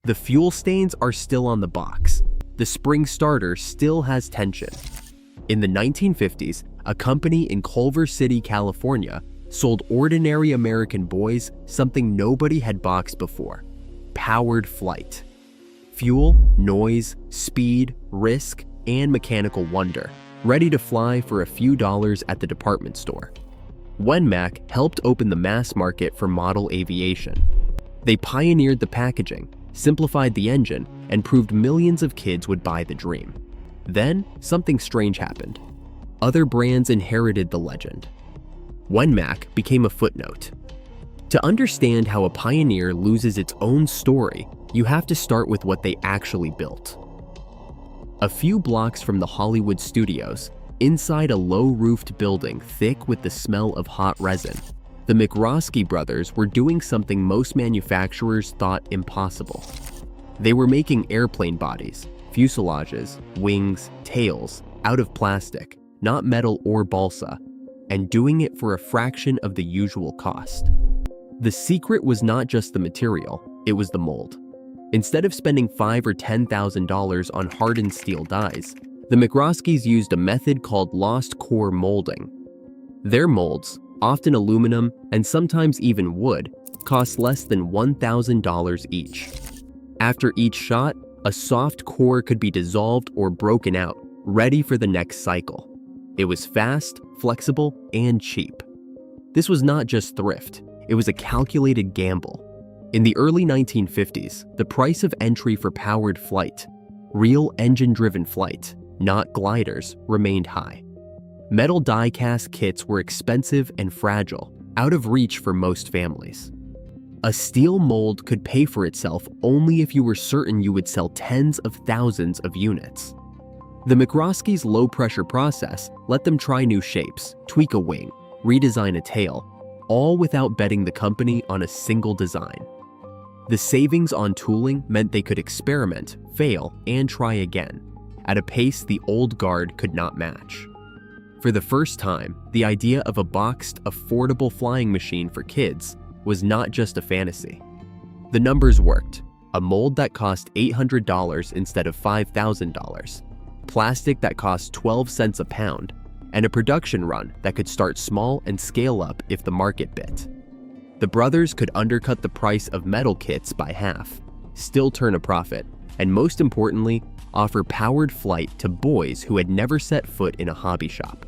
The fuel stains are still on the box. The spring starter still has tension. In the 1950s, a company in Culver City, California, sold ordinary American boys something nobody had boxed before: powered flight. Fuel, noise, speed, risk, and mechanical wonder, ready to fly for a few dollars at the department store. Wen-Mac helped open the mass market for model aviation. They pioneered the packaging, simplified the engine, and proved millions of kids would buy the dream. Then, something strange happened. Other brands inherited the legend. Wen-Mac became a footnote. To understand how a pioneer loses its own story, you have to start with what they actually built. A few blocks from the Hollywood studios, inside a low-roofed building thick with the smell of hot resin, the McCroskey brothers were doing something most manufacturers thought impossible. They were making airplane bodies, fuselages, wings, tails, out of plastic, not metal or balsa, and doing it for a fraction of the usual cost. The secret was not just the material, it was the mold. Instead of spending $5,000 or $10,000 on hardened steel dies, the McCroskeys used a method called lost core molding. Their molds, often aluminum and sometimes even wood, cost less than $1,000 each. After each shot, a soft core could be dissolved or broken out, ready for the next cycle. It was fast, flexible, and cheap. This was not just thrift, it was a calculated gamble. In the early 1950s, the price of entry for powered flight, real engine-driven flight, not gliders, remained high. Metal die-cast kits were expensive and fragile, out of reach for most families. A steel mold could pay for itself only if you were certain you would sell tens of thousands of units. The McCroskeys' low-pressure process let them try new shapes, tweak a wing, redesign a tail, all without betting the company on a single design. The savings on tooling meant they could experiment, fail, and try again, at a pace the old guard could not match. For the first time, the idea of a boxed, affordable flying machine for kids was not just a fantasy. The numbers worked: a mold that cost $800 instead of $5,000, plastic that cost 12 cents a pound, and a production run that could start small and scale up if the market bit. The brothers could undercut the price of metal kits by half, still turn a profit, and most importantly, offer powered flight to boys who had never set foot in a hobby shop.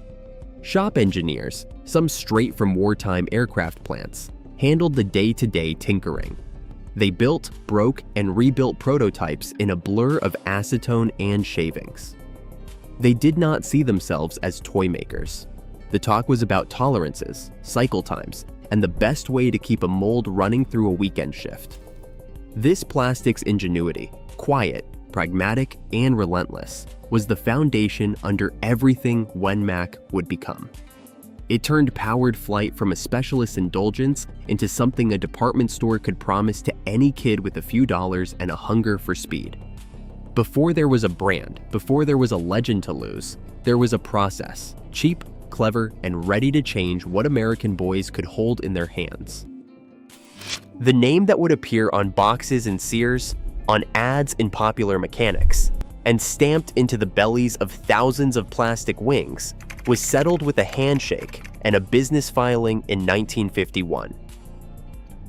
Shop engineers, some straight from wartime aircraft plants, handled the day-to-day tinkering. They built, broke, and rebuilt prototypes in a blur of acetone and shavings. They did not see themselves as toy makers. The talk was about tolerances, cycle times, and the best way to keep a mold running through a weekend shift. This plastic's ingenuity, quiet, pragmatic, and relentless, was the foundation under everything Wen-Mac would become. It turned powered flight from a specialist indulgence into something a department store could promise to any kid with a few dollars and a hunger for speed. Before there was a brand, before there was a legend to lose, there was a process, cheap, clever, and ready to change what American boys could hold in their hands. The name that would appear on boxes in Sears, on ads in Popular Mechanics, and stamped into the bellies of thousands of plastic wings was settled with a handshake and a business filing in 1951.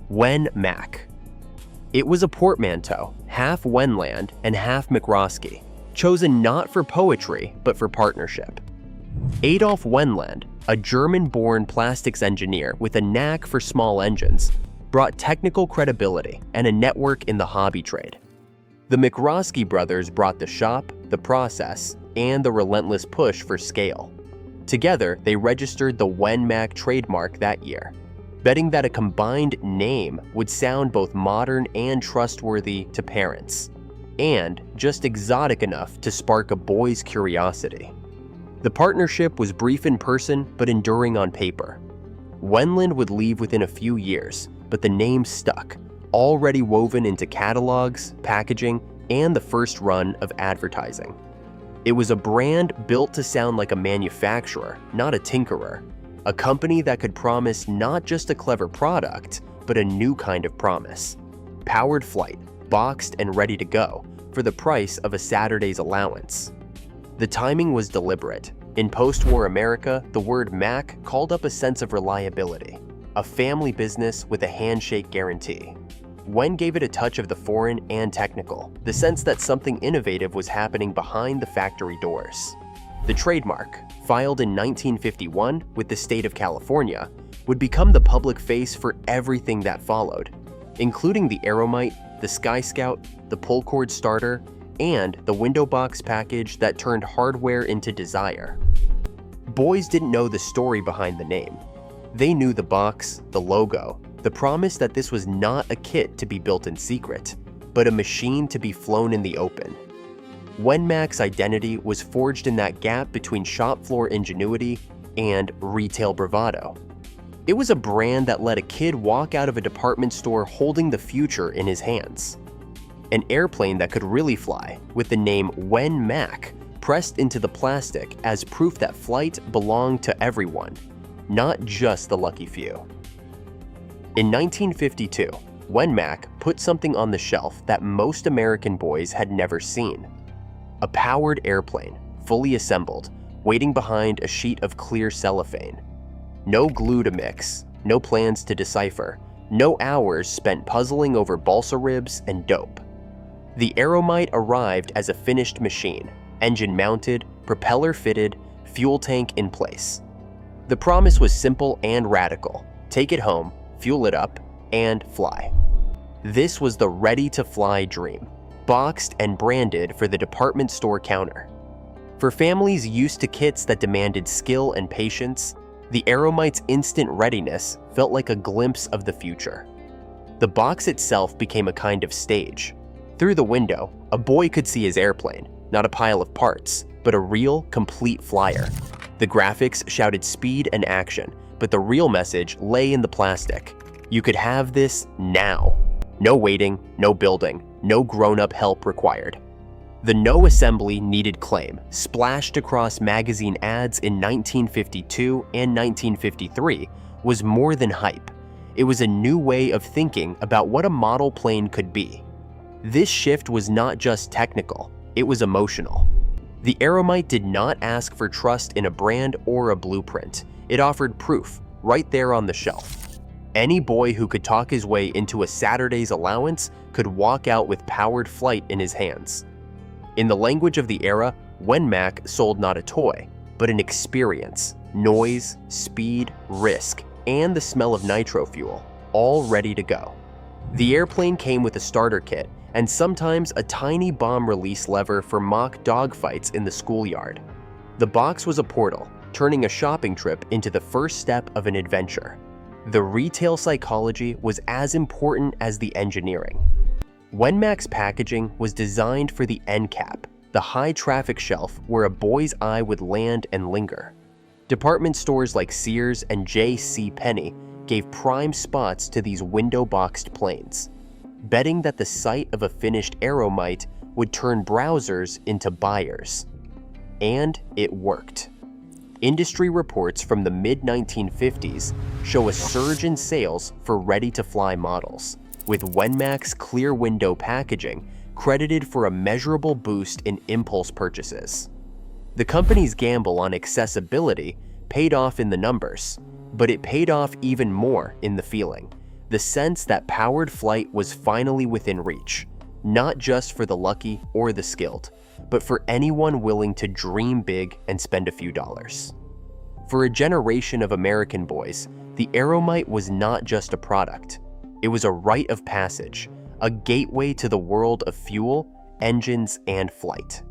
Wen-Mac. It was a portmanteau, half Wendland and half McCroskey, chosen not for poetry but for partnership. Adolf Wendland, a German-born plastics engineer with a knack for small engines, brought technical credibility and a network in the hobby trade. The McCroskey brothers brought the shop, the process, and the relentless push for scale. Together, they registered the Wen-Mac trademark that year, betting that a combined name would sound both modern and trustworthy to parents, and just exotic enough to spark a boy's curiosity. The partnership was brief in person but enduring on paper. Wendland would leave within a few years, but the name stuck, already woven into catalogs, packaging, and the first run of advertising. It was a brand built to sound like a manufacturer, not a tinkerer, a company that could promise not just a clever product, but a new kind of promise: powered flight, boxed and ready to go, for the price of a Saturday's allowance. The timing was deliberate. In post-war America, the word Mac called up a sense of reliability, a family business with a handshake guarantee. Wen gave it a touch of the foreign and technical, the sense that something innovative was happening behind the factory doors. The trademark, filed in 1951 with the state of California, would become the public face for everything that followed, including the Aeromite, the Sky Scout, the pull cord starter, and the window box package that turned hardware into desire. Boys didn't know the story behind the name. They knew the box, the logo, the promise that this was not a kit to be built in secret, but a machine to be flown in the open. Wen-Mac's identity was forged in that gap between shop floor ingenuity and retail bravado. It was a brand that let a kid walk out of a department store holding the future in his hands. An airplane that could really fly, with the name Wen-Mac pressed into the plastic as proof that flight belonged to everyone, not just the lucky few. In 1952, Wen-Mac put something on the shelf that most American boys had never seen. A powered airplane, fully assembled, waiting behind a sheet of clear cellophane. No glue to mix, no plans to decipher, no hours spent puzzling over balsa ribs and dope. The Aeromite arrived as a finished machine, engine mounted, propeller fitted, fuel tank in place. The promise was simple and radical: take it home, fuel it up, and fly. This was the ready-to-fly dream, boxed and branded for the department store counter. For families used to kits that demanded skill and patience, the Aeromite's instant readiness felt like a glimpse of the future. The box itself became a kind of stage. Through the window, a boy could see his airplane, not a pile of parts, but a real, complete flyer. The graphics shouted speed and action, but the real message lay in the plastic. You could have this now. No waiting, no building, no grown-up help required. The no assembly needed claim splashed across magazine ads in 1952 and 1953 was more than hype. It was a new way of thinking about what a model plane could be. This shift was not just technical, it was emotional. The Aeromite did not ask for trust in a brand or a blueprint. It offered proof, right there on the shelf. Any boy who could talk his way into a Saturday's allowance could walk out with powered flight in his hands. In the language of the era, Wen-Mac sold not a toy, but an experience, noise, speed, risk, and the smell of nitro fuel, all ready to go. The airplane came with a starter kit, and sometimes a tiny bomb release lever for mock dogfights in the schoolyard. The box was a portal, turning a shopping trip into the first step of an adventure. The retail psychology was as important as the engineering. Wen-Mac's packaging was designed for the end cap, the high-traffic shelf where a boy's eye would land and linger. Department stores like Sears and J.C. Penney gave prime spots to these window-boxed planes, betting that the sight of a finished Aeromite would turn browsers into buyers. And it worked. Industry reports from the mid-1950s show a surge in sales for ready-to-fly models, with Wen-Mac's clear window packaging credited for a measurable boost in impulse purchases. The company's gamble on accessibility paid off in the numbers, but it paid off even more in the feeling, the sense that powered flight was finally within reach, not just for the lucky or the skilled, but for anyone willing to dream big and spend a few dollars. For a generation of American boys, the Aeromite was not just a product. It was a rite of passage, a gateway to the world of fuel, engines, and flight.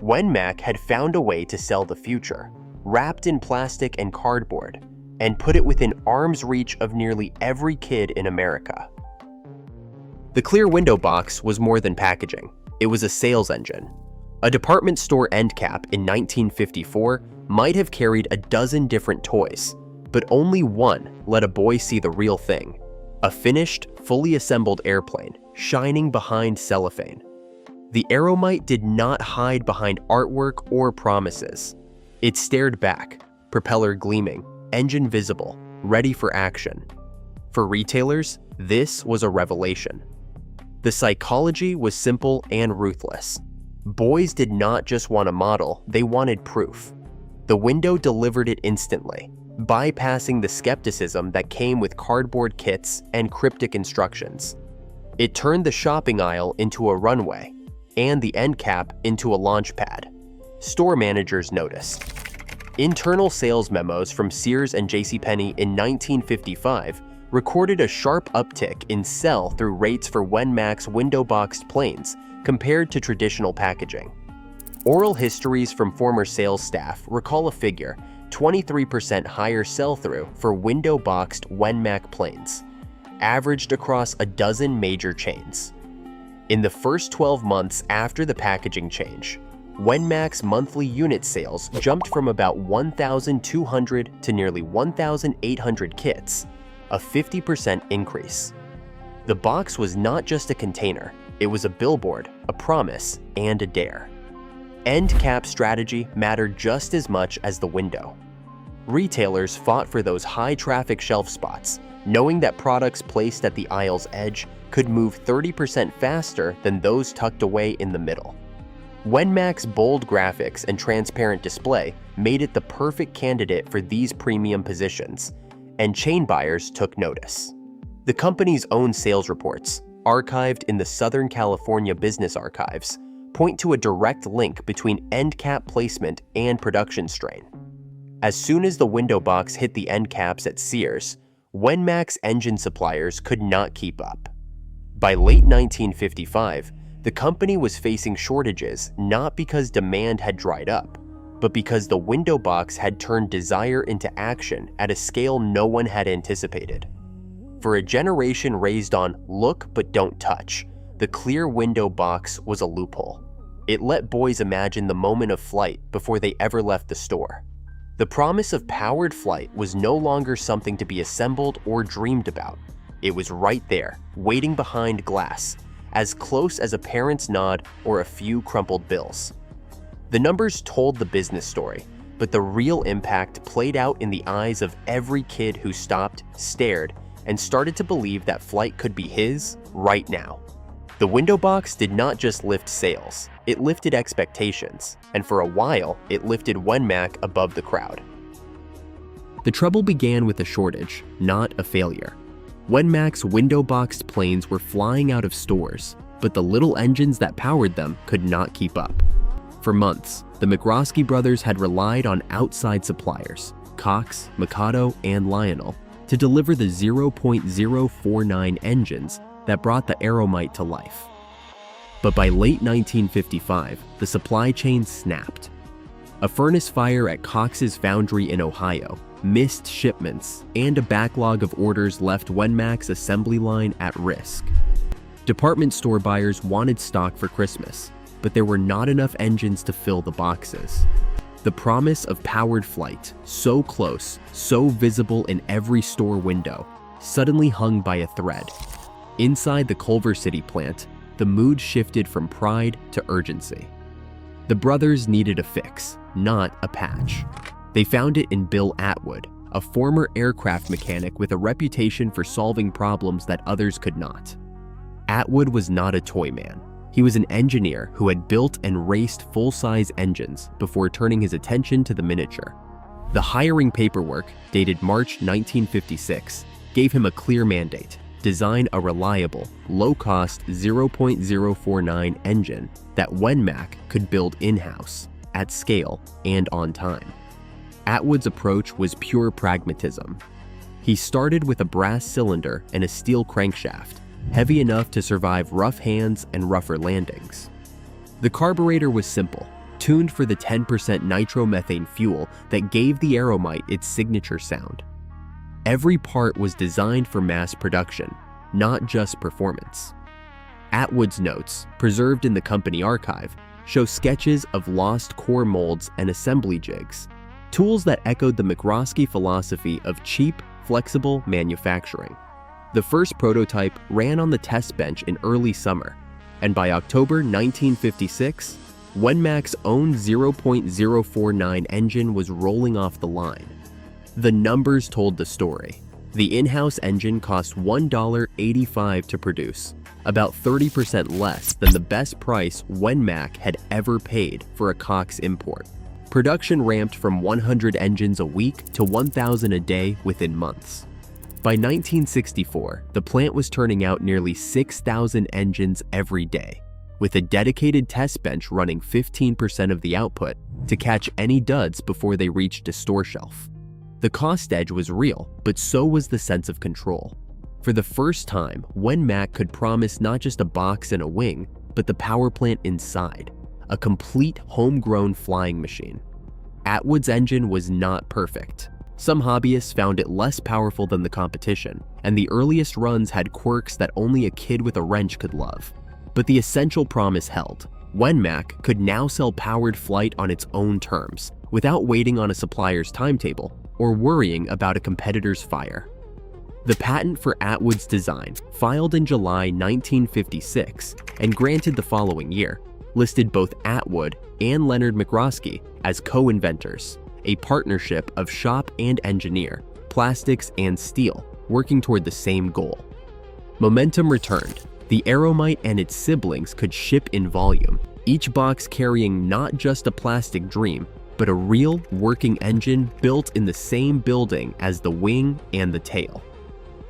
Wen-Mac had found a way to sell the future, wrapped in plastic and cardboard, and put it within arm's reach of nearly every kid in America. The clear window box was more than packaging. It was a sales engine. A department store end cap in 1954 might have carried a dozen different toys, but only one let a boy see the real thing: a finished, fully assembled airplane shining behind cellophane. The Aeromite did not hide behind artwork or promises. It stared back, propeller gleaming, engine visible, ready for action. For retailers, this was a revelation. The The psychology was simple and ruthless. Boys did not just want a model, they wanted proof. The window delivered it instantly, bypassing the skepticism that came with cardboard kits and cryptic instructions. It turned the shopping aisle into a runway, and the end cap into a launch pad. Store managers noticed. Internal sales memos from Sears and JCPenney in 1955 recorded a sharp uptick in sell-through rates for Wen-Mac's window-boxed planes compared to traditional packaging. Oral histories from former sales staff recall a figure 23% higher sell-through for window-boxed Wen-Mac planes, averaged across a dozen major chains. In the first 12 months after the packaging change, Wen-Mac's monthly unit sales jumped from about 1,200 to nearly 1,800 kits, a 50% increase. The box was not just a container, it was a billboard, a promise, and a dare. End cap strategy mattered just as much as the window. Retailers fought for those high-traffic shelf spots, knowing that products placed at the aisle's edge could move 30% faster than those tucked away in the middle. Wen-Mac's bold graphics and transparent display made it the perfect candidate for these premium positions, and chain buyers took notice. The company's own sales reports, archived in the Southern California Business Archives, point to a direct link between end cap placement and production strain. As soon as the window box hit the end caps at Sears, Wen-Mac's engine suppliers could not keep up. By late 1955, the company was facing shortages not because demand had dried up, but because the window box had turned desire into action at a scale no one had anticipated. For a generation raised on look but don't touch, the clear window box was a loophole. It let boys imagine the moment of flight before they ever left the store. The promise of powered flight was no longer something to be assembled or dreamed about. It was right there, waiting behind glass, as close as a parent's nod or a few crumpled bills. The numbers told the business story, but the real impact played out in the eyes of every kid who stopped, stared, and started to believe that flight could be his right now. The window box did not just lift sales, it lifted expectations, and for a while, it lifted Wen-Mac above the crowd. The trouble began with a shortage, not a failure. Wen-Mac's window-boxed planes were flying out of stores, but the little engines that powered them could not keep up. For months, the McCroskey brothers had relied on outside suppliers, Cox, Mikado, and Lionel, to deliver the 0.049 engines that brought the Aeromite to life. But by late 1955, the supply chain snapped. A furnace fire at Cox's foundry in Ohio, missed shipments, and a backlog of orders left Wen-Mac's assembly line at risk. Department store buyers wanted stock for Christmas, but there were not enough engines to fill the boxes. The promise of powered flight, so close, so visible in every store window, suddenly hung by a thread. Inside the Culver City plant, the mood shifted from pride to urgency. The brothers needed a fix, not a patch. They found it in Bill Atwood, a former aircraft mechanic with a reputation for solving problems that others could not. Atwood was not a toy man. He was an engineer who had built and raced full-size engines before turning his attention to the miniature. The hiring paperwork, dated March 1956, gave him a clear mandate: design a reliable, low-cost 0.049 engine that Wen-Mac could build in-house, at scale, and on time. Atwood's approach was pure pragmatism. He started with a brass cylinder and a steel crankshaft, heavy enough to survive rough hands and rougher landings. The carburetor was simple, tuned for the 10% nitromethane fuel that gave the Aeromite its signature sound. Every part was designed for mass production, not just performance. Atwood's notes, preserved in the company archive, show sketches of lost core molds and assembly jigs, tools that echoed the McCroskey philosophy of cheap, flexible manufacturing. The first prototype ran on the test bench in early summer, and by October 1956, Wen-Mac's own 0.049 engine was rolling off the line. The numbers told the story. The in-house engine cost $1.85 to produce, about 30% less than the best price Wen-Mac had ever paid for a Cox import. Production ramped from 100 engines a week to 1,000 a day within months. By 1964, the plant was turning out nearly 6,000 engines every day, with a dedicated test bench running 15% of the output to catch any duds before they reached a store shelf. The cost edge was real, but so was the sense of control. For the first time, Wen-Mac could promise not just a box and a wing, but the power plant inside, a complete homegrown flying machine. Atwood's engine was not perfect. Some hobbyists found it less powerful than the competition, and the earliest runs had quirks that only a kid with a wrench could love. But the essential promise held. Wen-Mac could now sell powered flight on its own terms, without waiting on a supplier's timetable or worrying about a competitor's fire. The patent for Atwood's design, filed in July 1956 and granted the following year, listed both Atwood and Wland and McCroskey as co-inventors, a partnership of shop and engineer, plastics and steel, working toward the same goal. Momentum returned. The Aeromite and its siblings could ship in volume, each box carrying not just a plastic dream, but a real working engine built in the same building as the wing and the tail.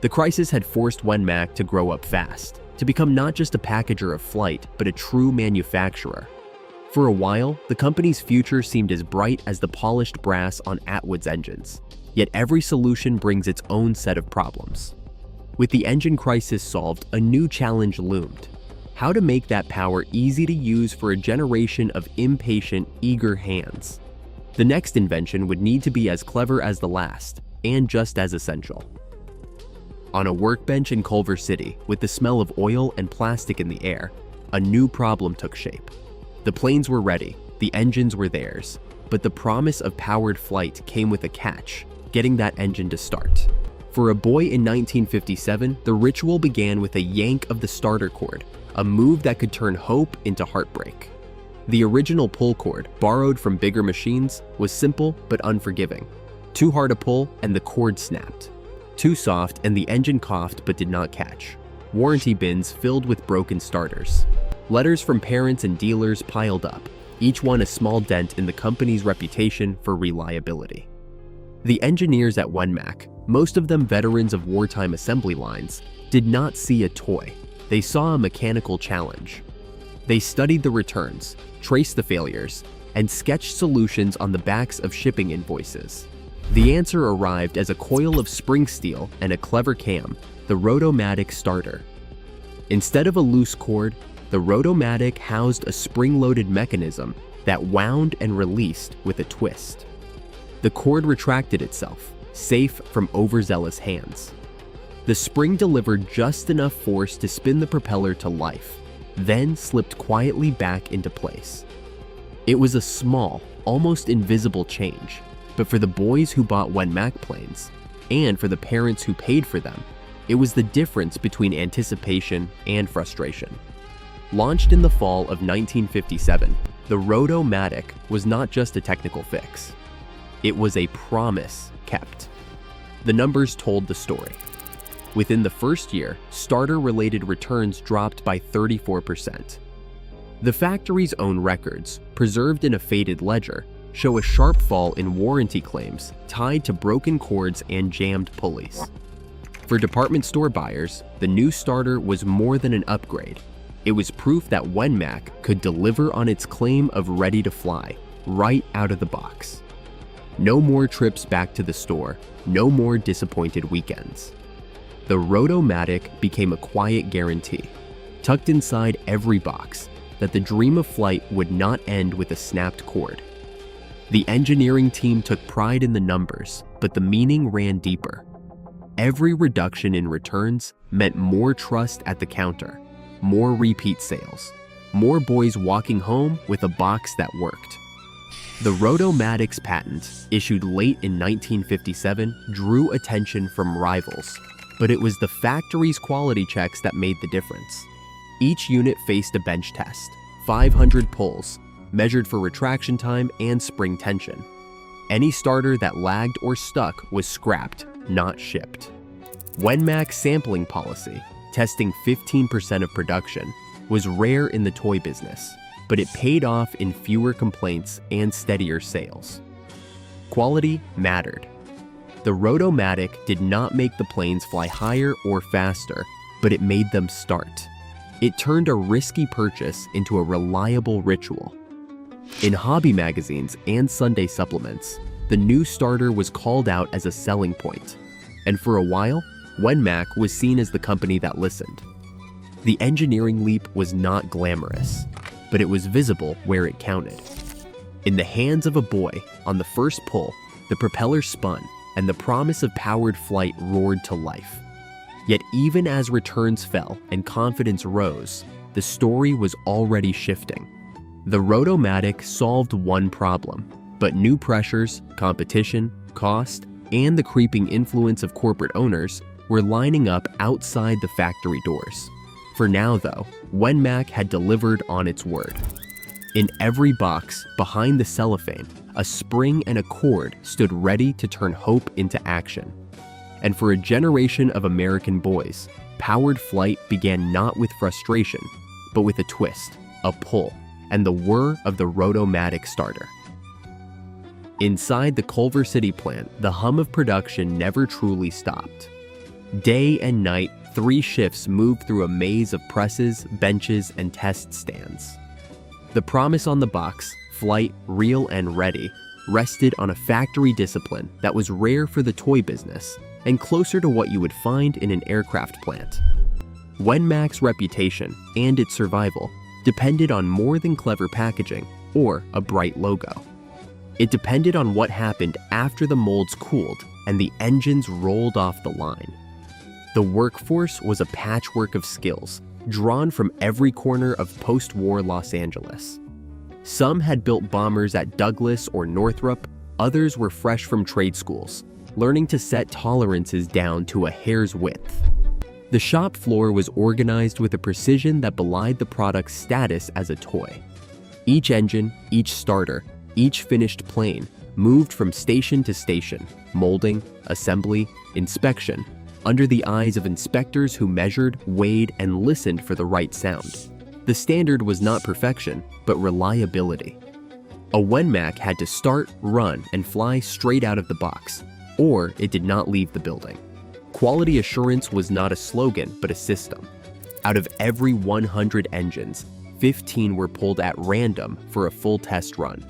The crisis had forced Wen-Mac to grow up fast, to become not just a packager of flight, but a true manufacturer. For a while, the company's future seemed as bright as the polished brass on Atwood's engines. Yet every solution brings its own set of problems. With the engine crisis solved, a new challenge loomed. How to make that power easy to use for a generation of impatient, eager hands. The next invention would need to be as clever as the last, and just as essential. On a workbench in Culver City, with the smell of oil and plastic in the air, a new problem took shape. The planes were ready, the engines were theirs, but the promise of powered flight came with a catch, getting that engine to start. For a boy in 1957, the ritual began with a yank of the starter cord, a move that could turn hope into heartbreak. The original pull cord, borrowed from bigger machines, was simple but unforgiving. Too hard a pull and the cord snapped. Too soft and the engine coughed but did not catch. Warranty bins filled with broken starters. Letters from parents and dealers piled up, each one a small dent in the company's reputation for reliability. The engineers at Wen-Mac, most of them veterans of wartime assembly lines, did not see a toy. They saw a mechanical challenge. They studied the returns, traced the failures, and sketched solutions on the backs of shipping invoices. The answer arrived as a coil of spring steel and a clever cam, the Rotomatic starter. Instead of a loose cord, the Rotomatic housed a spring-loaded mechanism that wound and released with a twist. The cord retracted itself, safe from overzealous hands. The spring delivered just enough force to spin the propeller to life, then slipped quietly back into place. It was a small, almost invisible change, but for the boys who bought Wen-Mac planes, and for the parents who paid for them, it was the difference between anticipation and frustration. Launched in the fall of 1957, the Rotomatic was not just a technical fix. It was a promise kept. The numbers told the story. Within the first year, starter-related returns dropped by 34%. The factory's own records, preserved in a faded ledger, show a sharp fall in warranty claims tied to broken cords and jammed pulleys. For department store buyers, the new starter was more than an upgrade. It was proof that Wen-Mac could deliver on its claim of ready to fly, right out of the box. No more trips back to the store, no more disappointed weekends. The Rotomatic became a quiet guarantee, tucked inside every box, that the dream of flight would not end with a snapped cord. The engineering team took pride in the numbers, but the meaning ran deeper. Every reduction in returns meant more trust at the counter, more repeat sales, more boys walking home with a box that worked. The Rotomatic's patent, issued late in 1957, drew attention from rivals, but it was the factory's quality checks that made the difference. Each unit faced a bench test, 500 pulls, measured for retraction time and spring tension. Any starter that lagged or stuck was scrapped, not shipped. Wen-Mac's sampling policy, testing 15% of production, was rare in the toy business, but it paid off in fewer complaints and steadier sales. Quality mattered. The Rotomatic did not make the planes fly higher or faster, but it made them start. It turned a risky purchase into a reliable ritual. In hobby magazines and Sunday supplements, the new starter was called out as a selling point, and for a while, Wen-Mac was seen as the company that listened. The engineering leap was not glamorous, but it was visible where it counted. In the hands of a boy, on the first pull, the propeller spun, and the promise of powered flight roared to life. Yet even as returns fell and confidence rose, the story was already shifting. The Rotomatic solved one problem, but new pressures, competition, cost, and the creeping influence of corporate owners were lining up outside the factory doors. For now, though, Wen-Mac had delivered on its word. In every box, behind the cellophane, a spring and a cord stood ready to turn hope into action. And for a generation of American boys, powered flight began not with frustration, but with a twist, a pull, and the whir of the Rotomatic starter. Inside the Culver City plant, the hum of production never truly stopped. Day and night, 3 shifts moved through a maze of presses, benches, and test stands. The promise on the box, flight, real, and ready, rested on a factory discipline that was rare for the toy business and closer to what you would find in an aircraft plant. Wen-Mac's reputation and its survival depended on more than clever packaging or a bright logo. It depended on what happened after the molds cooled and the engines rolled off the line. The workforce was a patchwork of skills drawn from every corner of post-war Los Angeles. Some had built bombers at Douglas or Northrop, others were fresh from trade schools, learning to set tolerances down to a hair's width. The shop floor was organized with a precision that belied the product's status as a toy. Each engine, each starter, each finished plane moved from station to station, molding, assembly, inspection, under the eyes of inspectors who measured, weighed, and listened for the right sound. The standard was not perfection, but reliability. A Wen-Mac had to start, run, and fly straight out of the box, or it did not leave the building. Quality assurance was not a slogan, but a system. Out of every 100 engines, 15 were pulled at random for a full test run.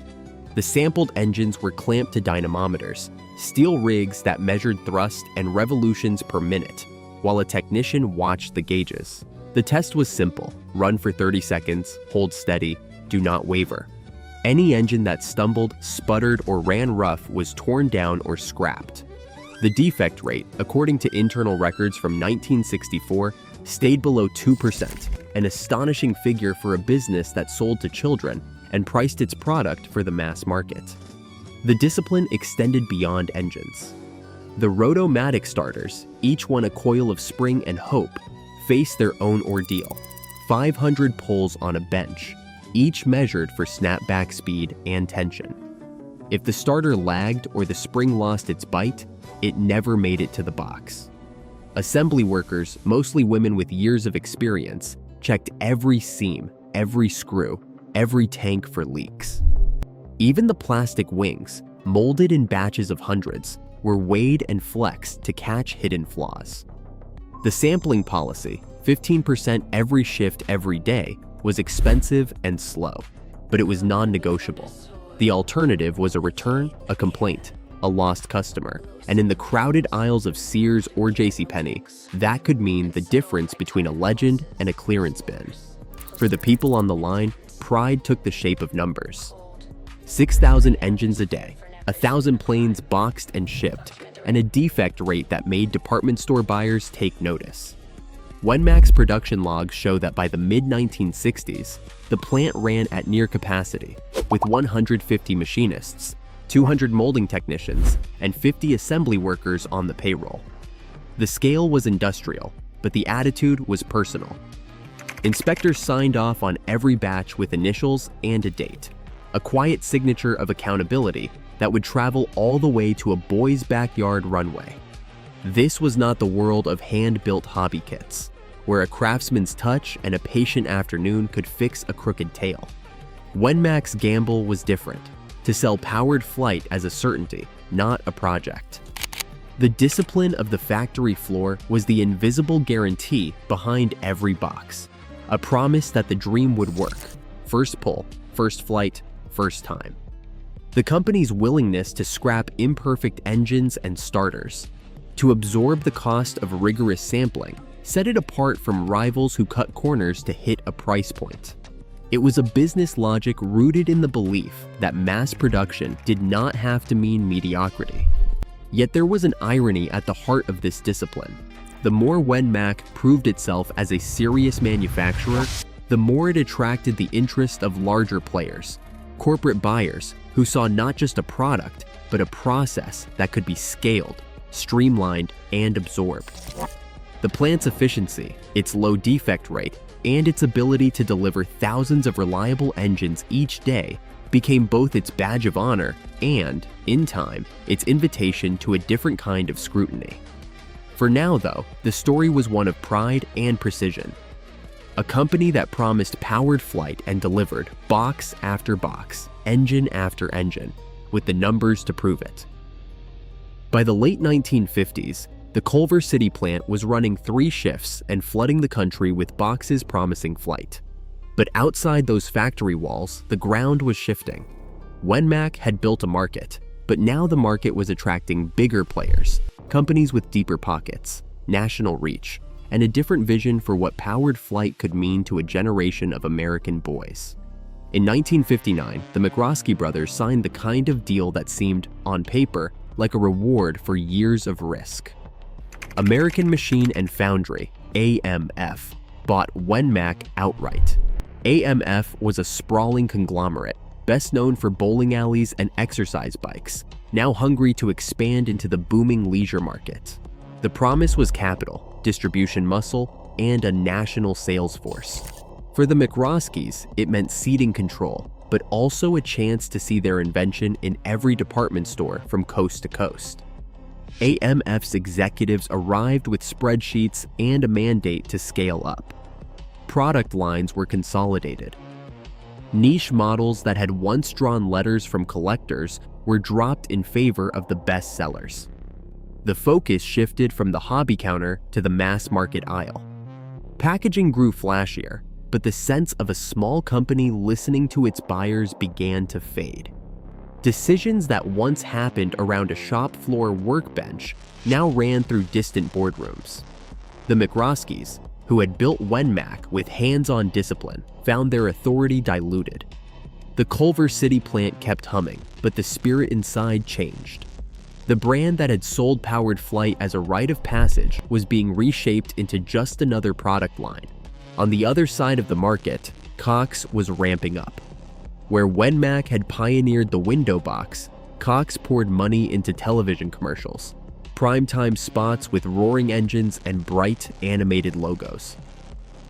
The sampled engines were clamped to dynamometers, steel rigs that measured thrust and revolutions per minute, while a technician watched the gauges. The test was simple: run for 30 seconds, hold steady, do not waver. Any engine that stumbled, sputtered, or ran rough was torn down or scrapped. The defect rate, according to internal records from 1964, stayed below 2%, an astonishing figure for a business that sold to children and priced its product for the mass market. The discipline extended beyond engines. The Rotomatic starters, each one a coil of spring and hope, faced their own ordeal. 500 pulls on a bench, each measured for snapback speed and tension. If the starter lagged or the spring lost its bite, it never made it to the box. Assembly workers, mostly women with years of experience, checked every seam, every screw, every tank for leaks. Even the plastic wings, molded in batches of hundreds, were weighed and flexed to catch hidden flaws. The sampling policy, 15% every shift every day, was expensive and slow, but it was non-negotiable. The alternative was a return, a complaint, a lost customer, and in the crowded aisles of Sears or JCPenney, that could mean the difference between a legend and a clearance bin. For the people on the line, pride took the shape of numbers. 6,000 engines a day, 1,000 planes boxed and shipped, and a defect rate that made department store buyers take notice. Wen-Mac's production logs show that by the mid-1960s, the plant ran at near capacity, with 150 machinists, 200 molding technicians, and 50 assembly workers on the payroll. The scale was industrial, but the attitude was personal. Inspectors signed off on every batch with initials and a date, a quiet signature of accountability that would travel all the way to a boy's backyard runway. This was not the world of hand-built hobby kits, where a craftsman's touch and a patient afternoon could fix a crooked tail. Wen-Mac's gamble was different, to sell powered flight as a certainty, not a project. The discipline of the factory floor was the invisible guarantee behind every box, a promise that the dream would work. First pull, first flight, first time. The company's willingness to scrap imperfect engines and starters, to absorb the cost of rigorous sampling, set it apart from rivals who cut corners to hit a price point. It was a business logic rooted in the belief that mass production did not have to mean mediocrity. Yet there was an irony at the heart of this discipline. The more Wen-Mac proved itself as a serious manufacturer, the more it attracted the interest of larger players, corporate buyers who saw not just a product, but a process that could be scaled, streamlined, and absorbed. The plant's efficiency, its low defect rate, and its ability to deliver thousands of reliable engines each day became both its badge of honor and, in time, its invitation to a different kind of scrutiny. For now, though, the story was one of pride and precision. A company that promised powered flight and delivered box after box, engine after engine, with the numbers to prove it. By the late 1950s, the Culver City plant was running 3 shifts and flooding the country with boxes promising flight. But outside those factory walls, the ground was shifting. Wen-Mac had built a market, but now the market was attracting bigger players, companies with deeper pockets, national reach, and a different vision for what powered flight could mean to a generation of American boys. In 1959, the McCroskey brothers signed the kind of deal that seemed, on paper, like a reward for years of risk. American Machine and Foundry, AMF, bought Wen-Mac outright. AMF was a sprawling conglomerate, best known for bowling alleys and exercise bikes, now hungry to expand into the booming leisure market. The promise was capital, distribution muscle, and a national sales force. For the McCroskeys, it meant ceding control, but also a chance to see their invention in every department store from coast to coast. AMF's executives arrived with spreadsheets and a mandate to scale up. Product lines were consolidated. Niche models that had once drawn letters from collectors were dropped in favor of the best sellers. The focus shifted from the hobby counter to the mass market aisle. Packaging grew flashier, but the sense of a small company listening to its buyers began to fade. Decisions that once happened around a shop floor workbench now ran through distant boardrooms. The McCroskeys, who had built Wen-Mac with hands-on discipline, found their authority diluted. The Culver City plant kept humming, but the spirit inside changed. The brand that had sold powered flight as a rite of passage was being reshaped into just another product line. On the other side of the market, Cox was ramping up. Where Wen-Mac had pioneered the window box, Cox poured money into television commercials, primetime spots with roaring engines and bright, animated logos.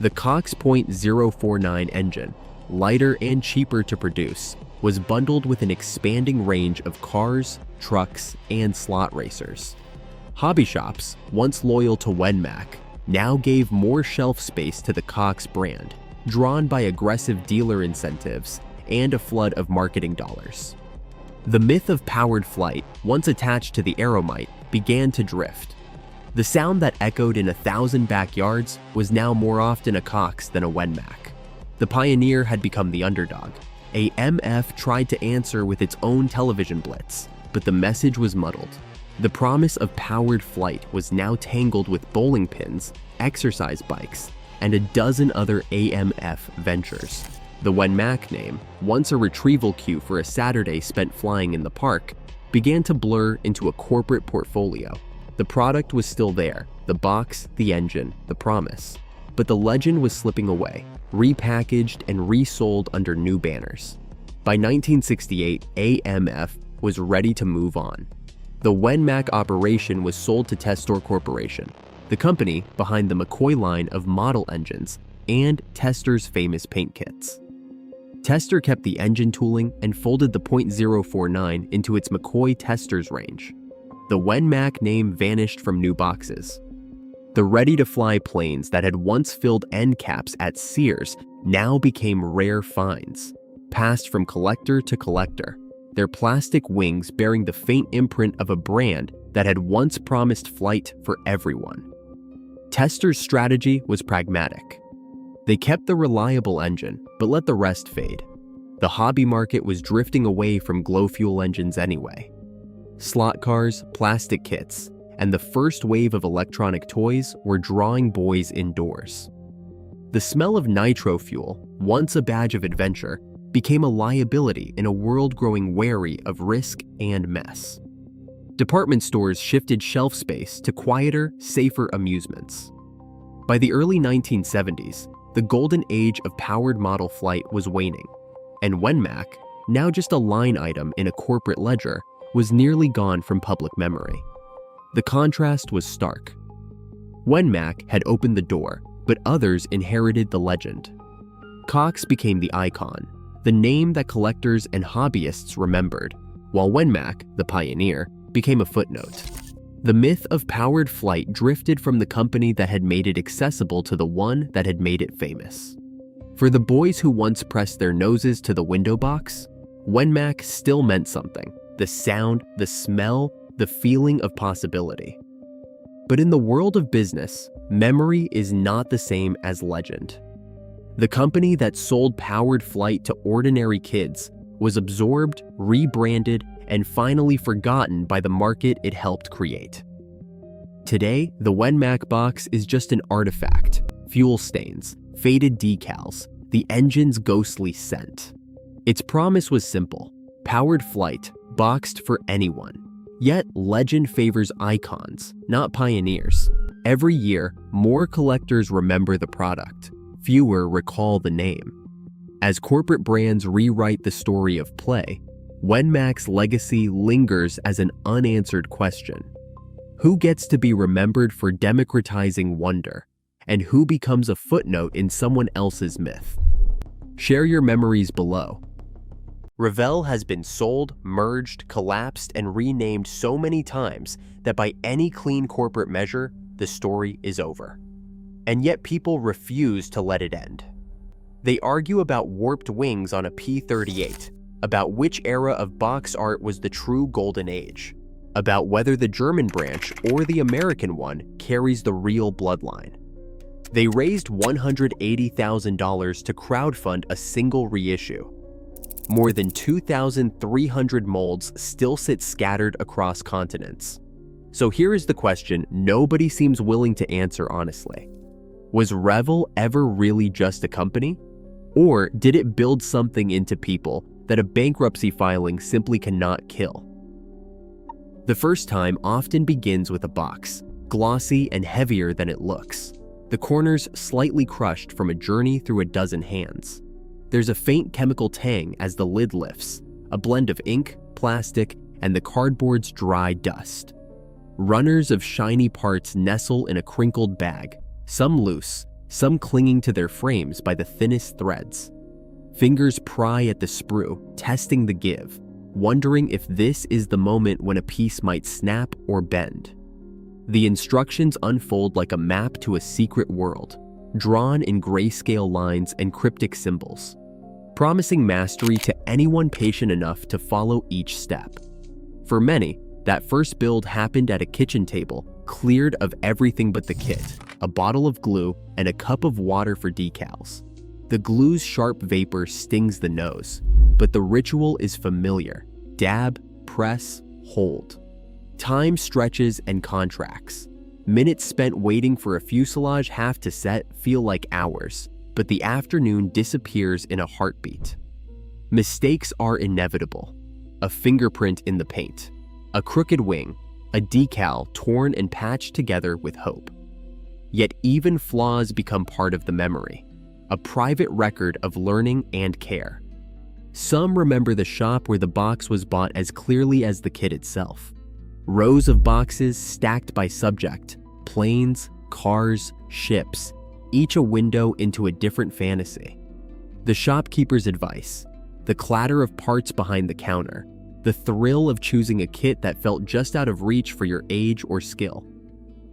The Cox .049 engine, lighter and cheaper to produce, was bundled with an expanding range of cars, trucks, and slot racers. Hobby shops, once loyal to Wen-Mac, now gave more shelf space to the Cox brand, drawn by aggressive dealer incentives and a flood of marketing dollars. The myth of powered flight, once attached to the Aeromite, began to drift. The sound that echoed in 1,000 backyards was now more often a Cox than a Wen-Mac. The pioneer had become the underdog. AMF tried to answer with its own television blitz, but the message was muddled. The promise of powered flight was now tangled with bowling pins, exercise bikes, and a dozen other AMF ventures. The Wen-Mac name, once a retrieval cue for a Saturday spent flying in the park, began to blur into a corporate portfolio. The product was still there, the box, the engine, the promise. But the legend was slipping away, repackaged and resold under new banners. By 1968, AMF was ready to move on. The Wen-Mac operation was sold to Testor Corporation, the company behind the McCoy line of model engines and Testor's famous paint kits. Testor kept the engine tooling and folded the .049 into its McCoy Testors range. the Wen-Mac name vanished from new boxes. The ready-to-fly planes that had once filled end caps at Sears now became rare finds, passed from collector to collector, their plastic wings bearing the faint imprint of a brand that had once promised flight for everyone. Testers' strategy was pragmatic. They kept the reliable engine, but let the rest fade. The hobby market was drifting away from glow fuel engines anyway. Slot cars, plastic kits, and the first wave of electronic toys were drawing boys indoors. The smell of nitro fuel, once a badge of adventure, became a liability in a world growing wary of risk and mess. Department stores shifted shelf space to quieter, safer amusements. By the early 1970s, the golden age of powered model flight was waning, and Wen-Mac, now just a line item in a corporate ledger, was nearly gone from public memory. The contrast was stark. Wen-Mac had opened the door, but others inherited the legend. Cox became the icon, the name that collectors and hobbyists remembered, while Wen-Mac, the pioneer, became a footnote. The myth of powered flight drifted from the company that had made it accessible to the one that had made it famous. For the boys who once pressed their noses to the window box, Wen-Mac still meant something: the sound, the smell, the feeling of possibility. But in the world of business, memory is not the same as legend. The company that sold powered flight to ordinary kids was absorbed, rebranded, and finally forgotten by the market it helped create. Today, the Wen-Mac box is just an artifact: fuel stains, faded decals, the engine's ghostly scent. Its promise was simple: powered flight, boxed for anyone. Yet legend favors icons, not pioneers. Every year, more collectors remember the product, fewer recall the name. As corporate brands rewrite the story of play, Wen-Mac's legacy lingers as an unanswered question. Who gets to be remembered for democratizing wonder, and who becomes a footnote in someone else's myth? Share your memories below. Revell has been sold, merged, collapsed, and renamed so many times that by any clean corporate measure, the story is over. And yet people refuse to let it end. They argue about warped wings on a P-38, about which era of box art was the true golden age, about whether the German branch or the American one carries the real bloodline. They raised $180,000 to crowdfund a single reissue. More than 2,300 molds still sit scattered across continents. So here is the question nobody seems willing to answer honestly. Was Revell ever really just a company? Or did it build something into people that a bankruptcy filing simply cannot kill? The first time often begins with a box, glossy and heavier than it looks. The corners slightly crushed from a journey through a dozen hands. There's a faint chemical tang as the lid lifts, a blend of ink, plastic, and the cardboard's dry dust. Runners of shiny parts nestle in a crinkled bag, some loose, some clinging to their frames by the thinnest threads. Fingers pry at the sprue, testing the give, wondering if this is the moment when a piece might snap or bend. The instructions unfold like a map to a secret world, drawn in grayscale lines and cryptic symbols, promising mastery to anyone patient enough to follow each step. For many, that first build happened at a kitchen table, cleared of everything but the kit, a bottle of glue, and a cup of water for decals. The glue's sharp vapor stings the nose, but the ritual is familiar: dab, press, hold. Time stretches and contracts. Minutes spent waiting for a fuselage half to set feel like hours, but the afternoon disappears in a heartbeat. Mistakes are inevitable. A fingerprint in the paint, a crooked wing, a decal torn and patched together with hope. Yet even flaws become part of the memory, a private record of learning and care. Some remember the shop where the box was bought as clearly as the kit itself. Rows of boxes stacked by subject, planes, cars, ships, each a window into a different fantasy. The shopkeeper's advice, the clatter of parts behind the counter, the thrill of choosing a kit that felt just out of reach for your age or skill.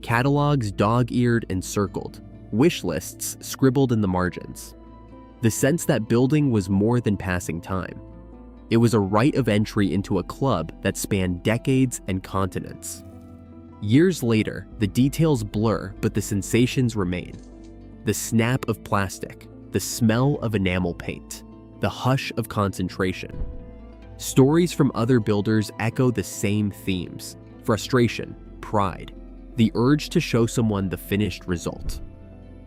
Catalogs dog-eared and circled, wish lists scribbled in the margins. The sense that building was more than passing time. It was a rite of entry into a club that spanned decades and continents. Years later, the details blur, but the sensations remain. The snap of plastic, the smell of enamel paint, the hush of concentration. Stories from other builders echo the same themes: frustration, pride, the urge to show someone the finished result.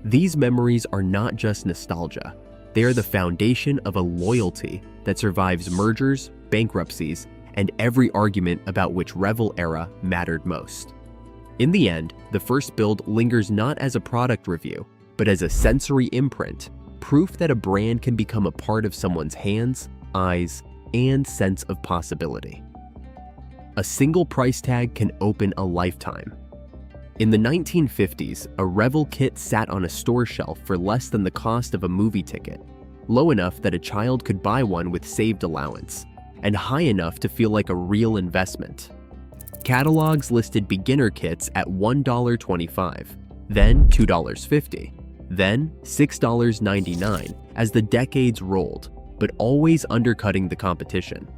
These memories are not just nostalgia. They are the foundation of a loyalty that survives mergers, bankruptcies, and every argument about which Revell era mattered most. In the end, the first build lingers not as a product review, but as a sensory imprint, proof that a brand can become a part of someone's hands, eyes, and sense of possibility. A single price tag can open a lifetime. In the 1950s, a Revell kit sat on a store shelf for less than the cost of a movie ticket, low enough that a child could buy one with saved allowance, and high enough to feel like a real investment. Catalogs listed beginner kits at $1.25, then $2.50, then $6.99 as the decades rolled, but always undercutting the competition.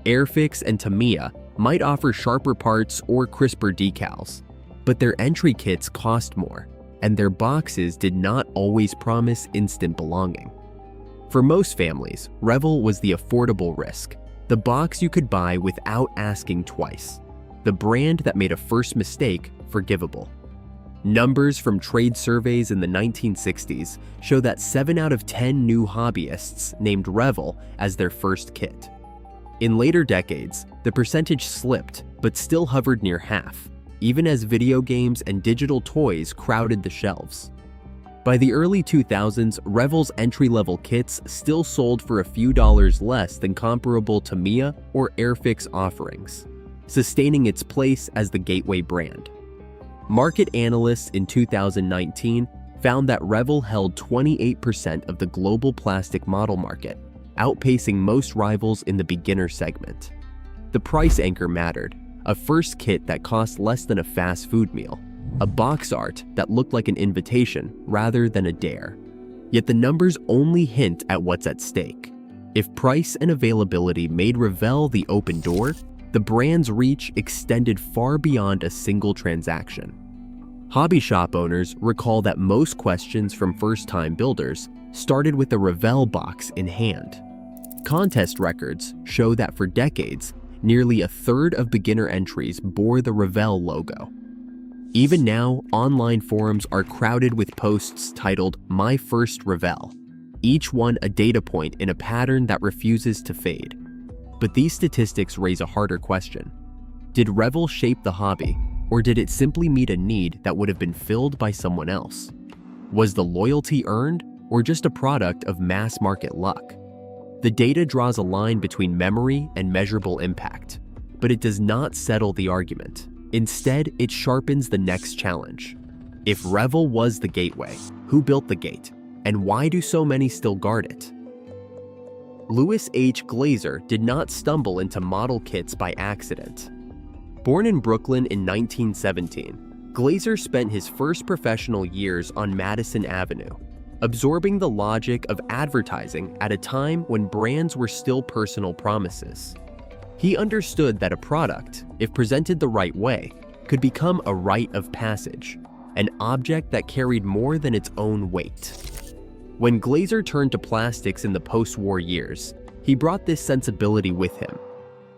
Airfix and Tamiya might offer sharper parts or crisper decals, but their entry kits cost more, and their boxes did not always promise instant belonging. For most families, Revell was the affordable risk, the box you could buy without asking twice, the brand that made a first mistake forgivable. Numbers from trade surveys in the 1960s show that 7 out of 10 new hobbyists named Revell as their first kit. In later decades, the percentage slipped but still hovered near half, even as video games and digital toys crowded the shelves. By the early 2000s, Revell's entry-level kits still sold for a few dollars less than comparable Tamiya or Airfix offerings, sustaining its place as the gateway brand. Market analysts in 2019 found that Revell held 28% of the global plastic model market, outpacing most rivals in the beginner segment. The price anchor mattered: a first kit that cost less than a fast food meal, a box art that looked like an invitation rather than a dare. Yet the numbers only hint at what's at stake. If price and availability made Revell the open door, the brand's reach extended far beyond a single transaction. Hobby shop owners recall that most questions from first-time builders started with a Revell box in hand. Contest records show that for decades, nearly a third of beginner entries bore the Revell logo. Even now, online forums are crowded with posts titled "My First Revell," each one a data point in a pattern that refuses to fade. But these statistics raise a harder question. Did Revell shape the hobby, or did it simply meet a need that would have been filled by someone else? Was the loyalty earned, or just a product of mass market luck? The data draws a line between memory and measurable impact, but it does not settle the argument. Instead, it sharpens the next challenge. If Revell was the gateway, who built the gate, and why do so many still guard it? Louis H. Glazer did not stumble into model kits by accident. Born in Brooklyn in 1917, Glazer spent his first professional years on Madison Avenue, absorbing the logic of advertising at a time when brands were still personal promises. He understood that a product, if presented the right way, could become a rite of passage, an object that carried more than its own weight. When Glazer turned to plastics in the post-war years, he brought this sensibility with him.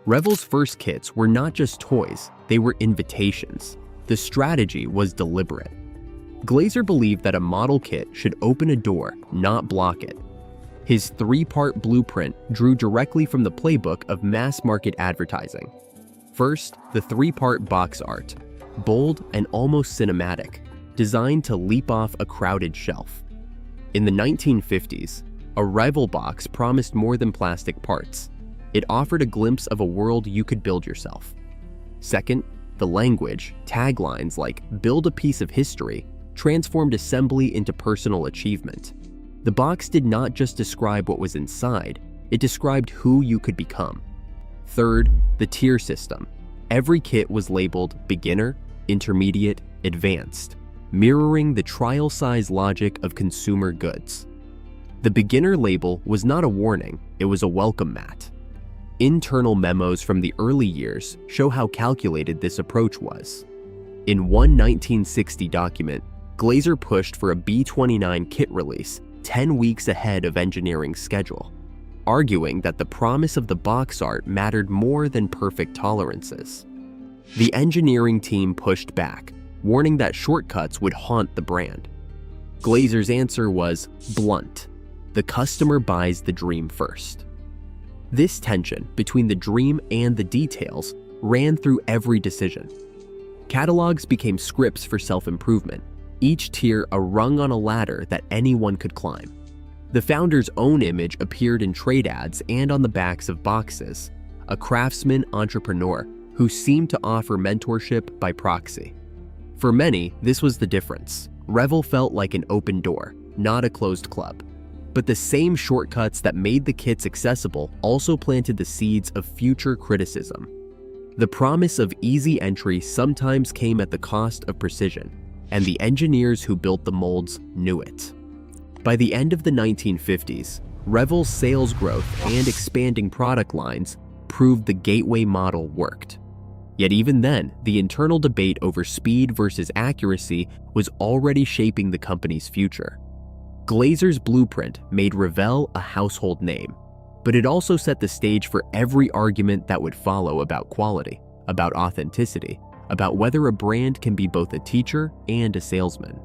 Revell's first kits were not just toys, they were invitations. The strategy was deliberate. Glazer believed that a model kit should open a door, not block it. His 3-part blueprint drew directly from the playbook of mass-market advertising. First, the 3-part box art, bold and almost cinematic, designed to leap off a crowded shelf. In the 1950s, a Revell box promised more than plastic parts. It offered a glimpse of a world you could build yourself. Second, the language, taglines like "Build a piece of history," transformed assembly into personal achievement. The box did not just describe what was inside, it described who you could become. Third, the tier system. Every kit was labeled beginner, intermediate, advanced, mirroring the trial size logic of consumer goods. The beginner label was not a warning, it was a welcome mat. Internal memos from the early years show how calculated this approach was. In one 1960 document, Glazer pushed for a B-29 kit release 10 weeks ahead of engineering schedule, arguing that the promise of the box art mattered more than perfect tolerances. The engineering team pushed back, warning that shortcuts would haunt the brand. Glazer's answer was blunt: the customer buys the dream first. This tension between the dream and the details ran through every decision. Catalogs became scripts for self-improvement, each tier a rung on a ladder that anyone could climb. The founder's own image appeared in trade ads and on the backs of boxes, a craftsman entrepreneur who seemed to offer mentorship by proxy. For many, this was the difference. Revell felt like an open door, not a closed club. But the same shortcuts that made the kits accessible also planted the seeds of future criticism. The promise of easy entry sometimes came at the cost of precision, and the engineers who built the molds knew it. By the end of the 1950s, Revell's sales growth and expanding product lines proved the gateway model worked. Yet even then, the internal debate over speed versus accuracy was already shaping the company's future. Glazer's blueprint made Revell a household name, but it also set the stage for every argument that would follow about quality, about authenticity, about whether a brand can be both a teacher and a salesman.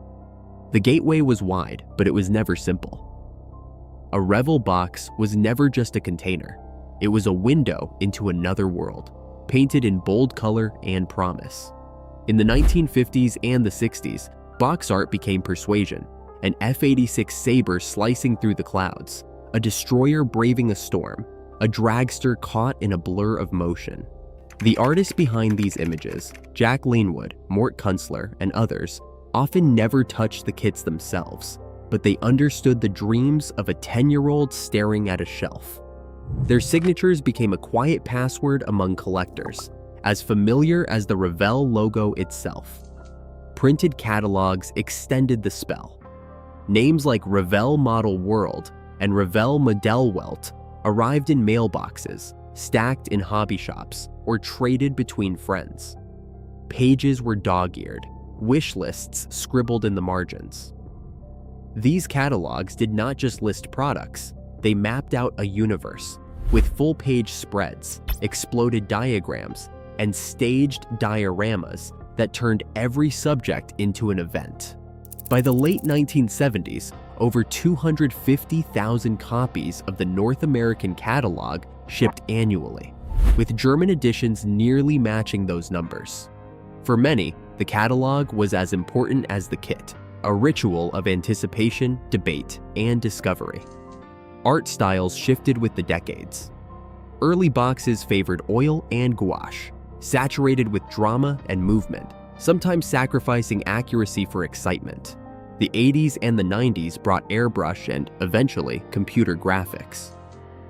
The gateway was wide, but it was never simple. A Revell box was never just a container. It was a window into another world, painted in bold color and promise. In the 1950s and the 60s, box art became persuasion, an F-86 Sabre slicing through the clouds, a destroyer braving a storm, a dragster caught in a blur of motion. The artists behind these images, Jack Leanwood, Mort Kunstler, and others, often never touched the kits themselves, but they understood the dreams of a 10-year-old staring at a shelf. Their signatures became a quiet password among collectors, as familiar as the Revell logo itself. Printed catalogs extended the spell. Names like Revell Model World and Revell Modellwelt arrived in mailboxes, stacked in hobby shops, or traded between friends. Pages were dog-eared, wish lists scribbled in the margins. These catalogs did not just list products, they mapped out a universe with full-page spreads, exploded diagrams, and staged dioramas that turned every subject into an event. By the late 1970s, over 250,000 copies of the North American catalog shipped annually, with German editions nearly matching those numbers. For many, the catalog was as important as the kit, a ritual of anticipation, debate, and discovery. Art styles shifted with the decades. Early boxes favored oil and gouache, saturated with drama and movement, sometimes sacrificing accuracy for excitement. The 80s and the 90s brought airbrush and, eventually, computer graphics.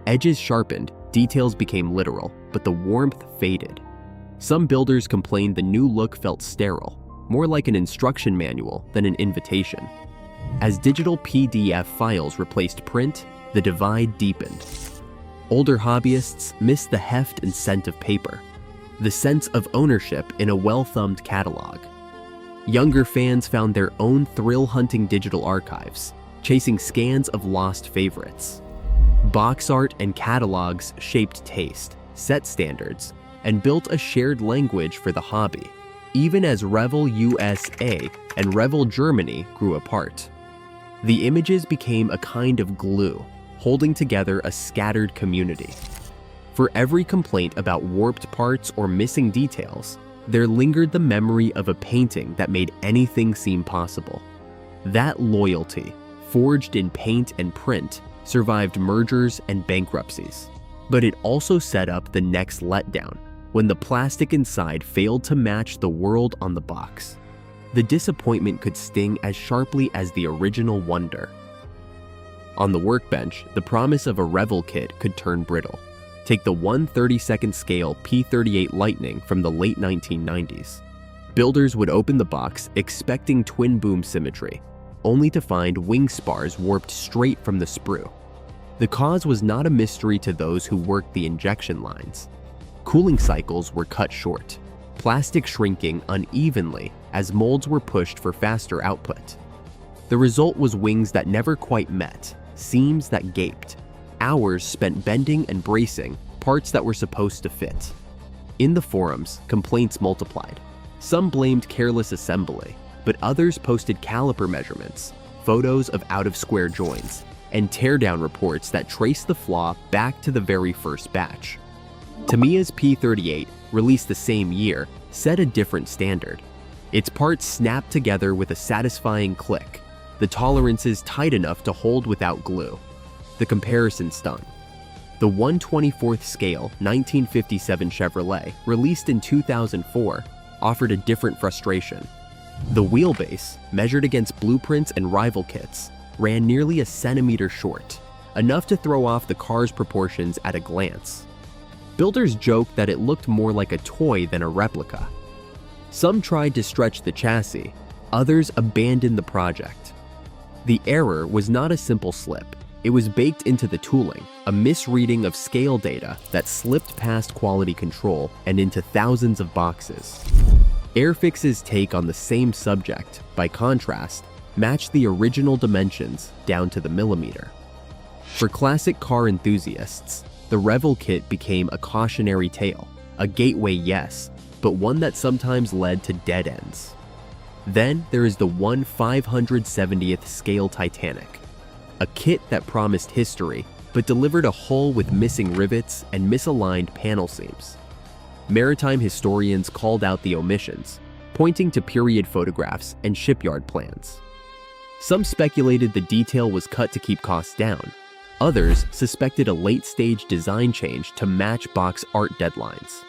Edges sharpened, details became literal, but the warmth faded. Some builders complained the new look felt sterile, more like an instruction manual than an invitation. As digital PDF files replaced print, the divide deepened. Older hobbyists missed the heft and scent of paper, the sense of ownership in a well-thumbed catalog. Younger fans found their own thrill-hunting digital archives, chasing scans of lost favorites. Box art and catalogs shaped taste, set standards, and built a shared language for the hobby, even as Revell USA and Revell Germany grew apart. The images became a kind of glue, holding together a scattered community. For every complaint about warped parts or missing details, there lingered the memory of a painting that made anything seem possible. That loyalty, forged in paint and print, survived mergers and bankruptcies. But it also set up the next letdown, when the plastic inside failed to match the world on the box. The disappointment could sting as sharply as the original wonder. On the workbench, the promise of a Revell kit could turn brittle. Take the 1/32nd scale P-38 Lightning from the late 1990s. Builders would open the box expecting twin boom symmetry, only to find wing spars warped straight from the sprue. The cause was not a mystery to those who worked the injection lines. Cooling cycles were cut short, plastic shrinking unevenly as molds were pushed for faster output. The result was wings that never quite met, seams that gaped, hours spent bending and bracing parts that were supposed to fit. In the forums, complaints multiplied. Some blamed careless assembly, but others posted caliper measurements, photos of out-of-square joints, and teardown reports that traced the flaw back to the very first batch. Tamiya's P-38, released the same year, set a different standard. Its parts snapped together with a satisfying click, the tolerances tight enough to hold without glue. The comparison stung. The 1/24th scale 1957 Chevrolet, released in 2004, offered a different frustration. The wheelbase, measured against blueprints and rival kits, ran nearly a centimeter short, enough to throw off the car's proportions at a glance. Builders joked that it looked more like a toy than a replica. Some tried to stretch the chassis, others abandoned the project. The error was not a simple slip. It was baked into the tooling, a misreading of scale data that slipped past quality control and into thousands of boxes. Airfix's take on the same subject, by contrast, matched the original dimensions down to the millimeter. For classic car enthusiasts, the Revell kit became a cautionary tale, a gateway yes, but one that sometimes led to dead ends. Then there is the 1/570th scale Titanic, a kit that promised history but delivered a hull with missing rivets and misaligned panel seams. Maritime historians called out the omissions, pointing to period photographs and shipyard plans. Some speculated the detail was cut to keep costs down. Others suspected a late-stage design change to match box art deadlines.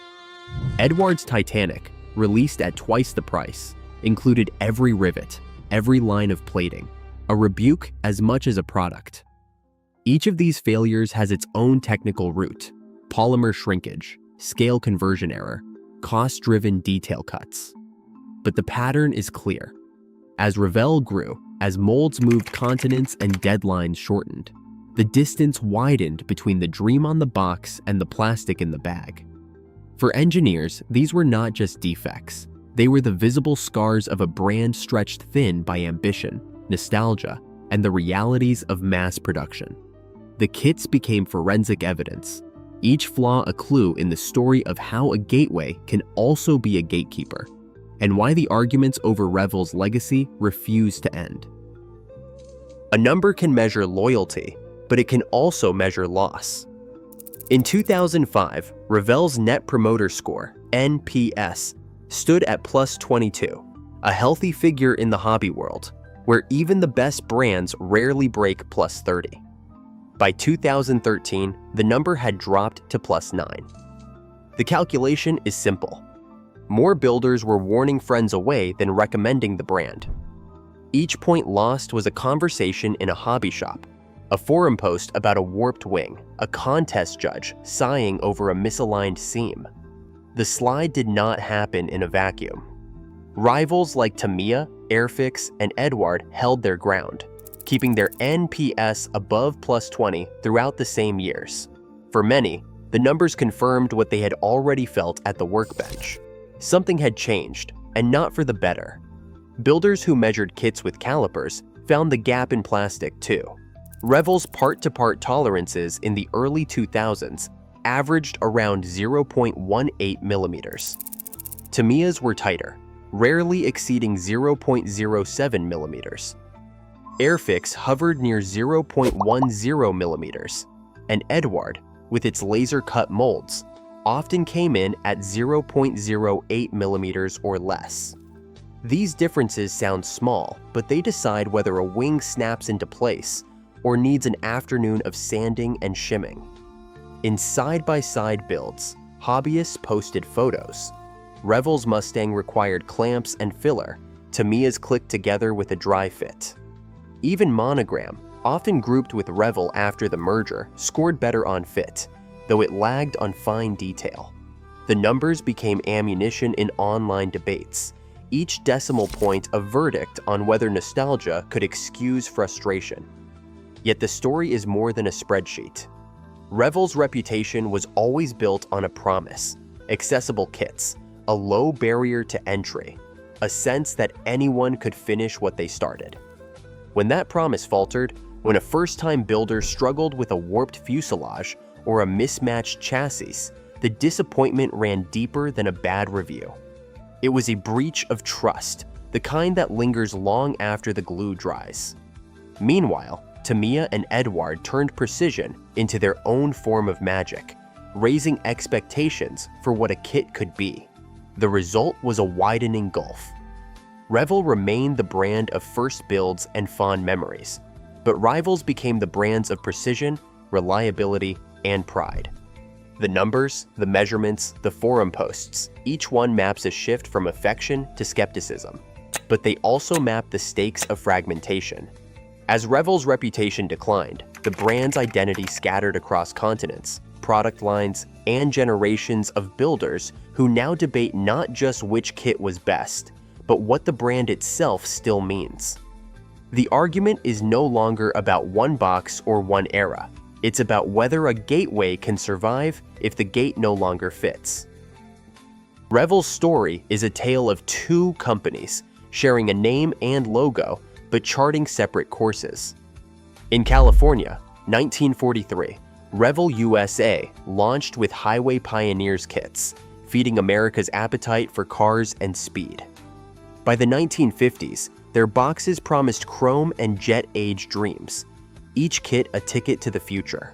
Edwards' Titanic, released at twice the price, included every rivet, every line of plating, a rebuke as much as a product. Each of these failures has its own technical root: polymer shrinkage, scale conversion error, cost-driven detail cuts. But the pattern is clear. As Revell grew, as molds moved continents and deadlines shortened, the distance widened between the dream on the box and the plastic in the bag. For engineers, these were not just defects. They were the visible scars of a brand stretched thin by ambition, nostalgia, and the realities of mass production. The kits became forensic evidence, each flaw a clue in the story of how a gateway can also be a gatekeeper, and why the arguments over Revell's legacy refuse to end. A number can measure loyalty, but it can also measure loss. In 2005, Revell's Net Promoter Score, NPS, stood at +22, a healthy figure in the hobby world, where even the best brands rarely break +30. By 2013, the number had dropped to +9. The calculation is simple. More builders were warning friends away than recommending the brand. Each point lost was a conversation in a hobby shop, a forum post about a warped wing, a contest judge sighing over a misaligned seam. The slide did not happen in a vacuum. Rivals like Tamiya, Airfix, and Edward held their ground, keeping their NPS above +20 throughout the same years. For many, the numbers confirmed what they had already felt at the workbench. Something had changed, and not for the better. Builders who measured kits with calipers found the gap in plastic too. Revell's part-to-part tolerances in the early 2000s averaged around 0.18 millimeters. Tamiya's were tighter, rarely exceeding 0.07 millimeters. Airfix hovered near 0.10 millimeters, and Edward, with its laser-cut molds, often came in at 0.08 millimeters or less. These differences sound small, but they decide whether a wing snaps into place or needs an afternoon of sanding and shimming. In side-by-side builds, hobbyists posted photos. Revell's Mustang required clamps and filler, Tamiya's clicked together with a dry fit. Even Monogram, often grouped with Revell after the merger, scored better on fit, though it lagged on fine detail. The numbers became ammunition in online debates, each decimal point a verdict on whether nostalgia could excuse frustration. Yet the story is more than a spreadsheet. Revell's reputation was always built on a promise: accessible kits, a low barrier to entry, a sense that anyone could finish what they started. When that promise faltered, when a first-time builder struggled with a warped fuselage or a mismatched chassis, the disappointment ran deeper than a bad review. It was a breach of trust, the kind that lingers long after the glue dries. Meanwhile, Tamiya and Edward turned precision into their own form of magic, raising expectations for what a kit could be. The result was a widening gulf. Revell remained the brand of first builds and fond memories, but rivals became the brands of precision, reliability, and pride. The numbers, the measurements, the forum posts, each one maps a shift from affection to skepticism, but they also map the stakes of fragmentation. As Revell's reputation declined, the brand's identity scattered across continents, product lines, and generations of builders who now debate not just which kit was best, but what the brand itself still means. The argument is no longer about one box or one era. It's about whether a gateway can survive if the gate no longer fits. Revell's story is a tale of two companies sharing a name and logo, but charting separate courses. In California, 1943, Revell USA launched with Highway Pioneers kits, feeding America's appetite for cars and speed. By the 1950s, their boxes promised chrome and jet-age dreams, each kit a ticket to the future.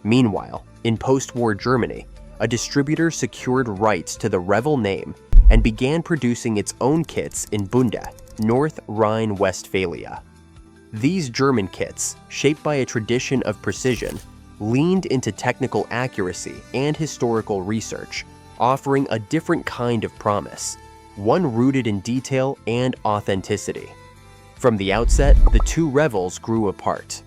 Meanwhile, in post-war Germany, a distributor secured rights to the Revell name and began producing its own kits in Bunde, North Rhine-Westphalia. These German kits, shaped by a tradition of precision, leaned into technical accuracy and historical research, offering a different kind of promise, one rooted in detail and authenticity. From the outset, the two Revells grew apart.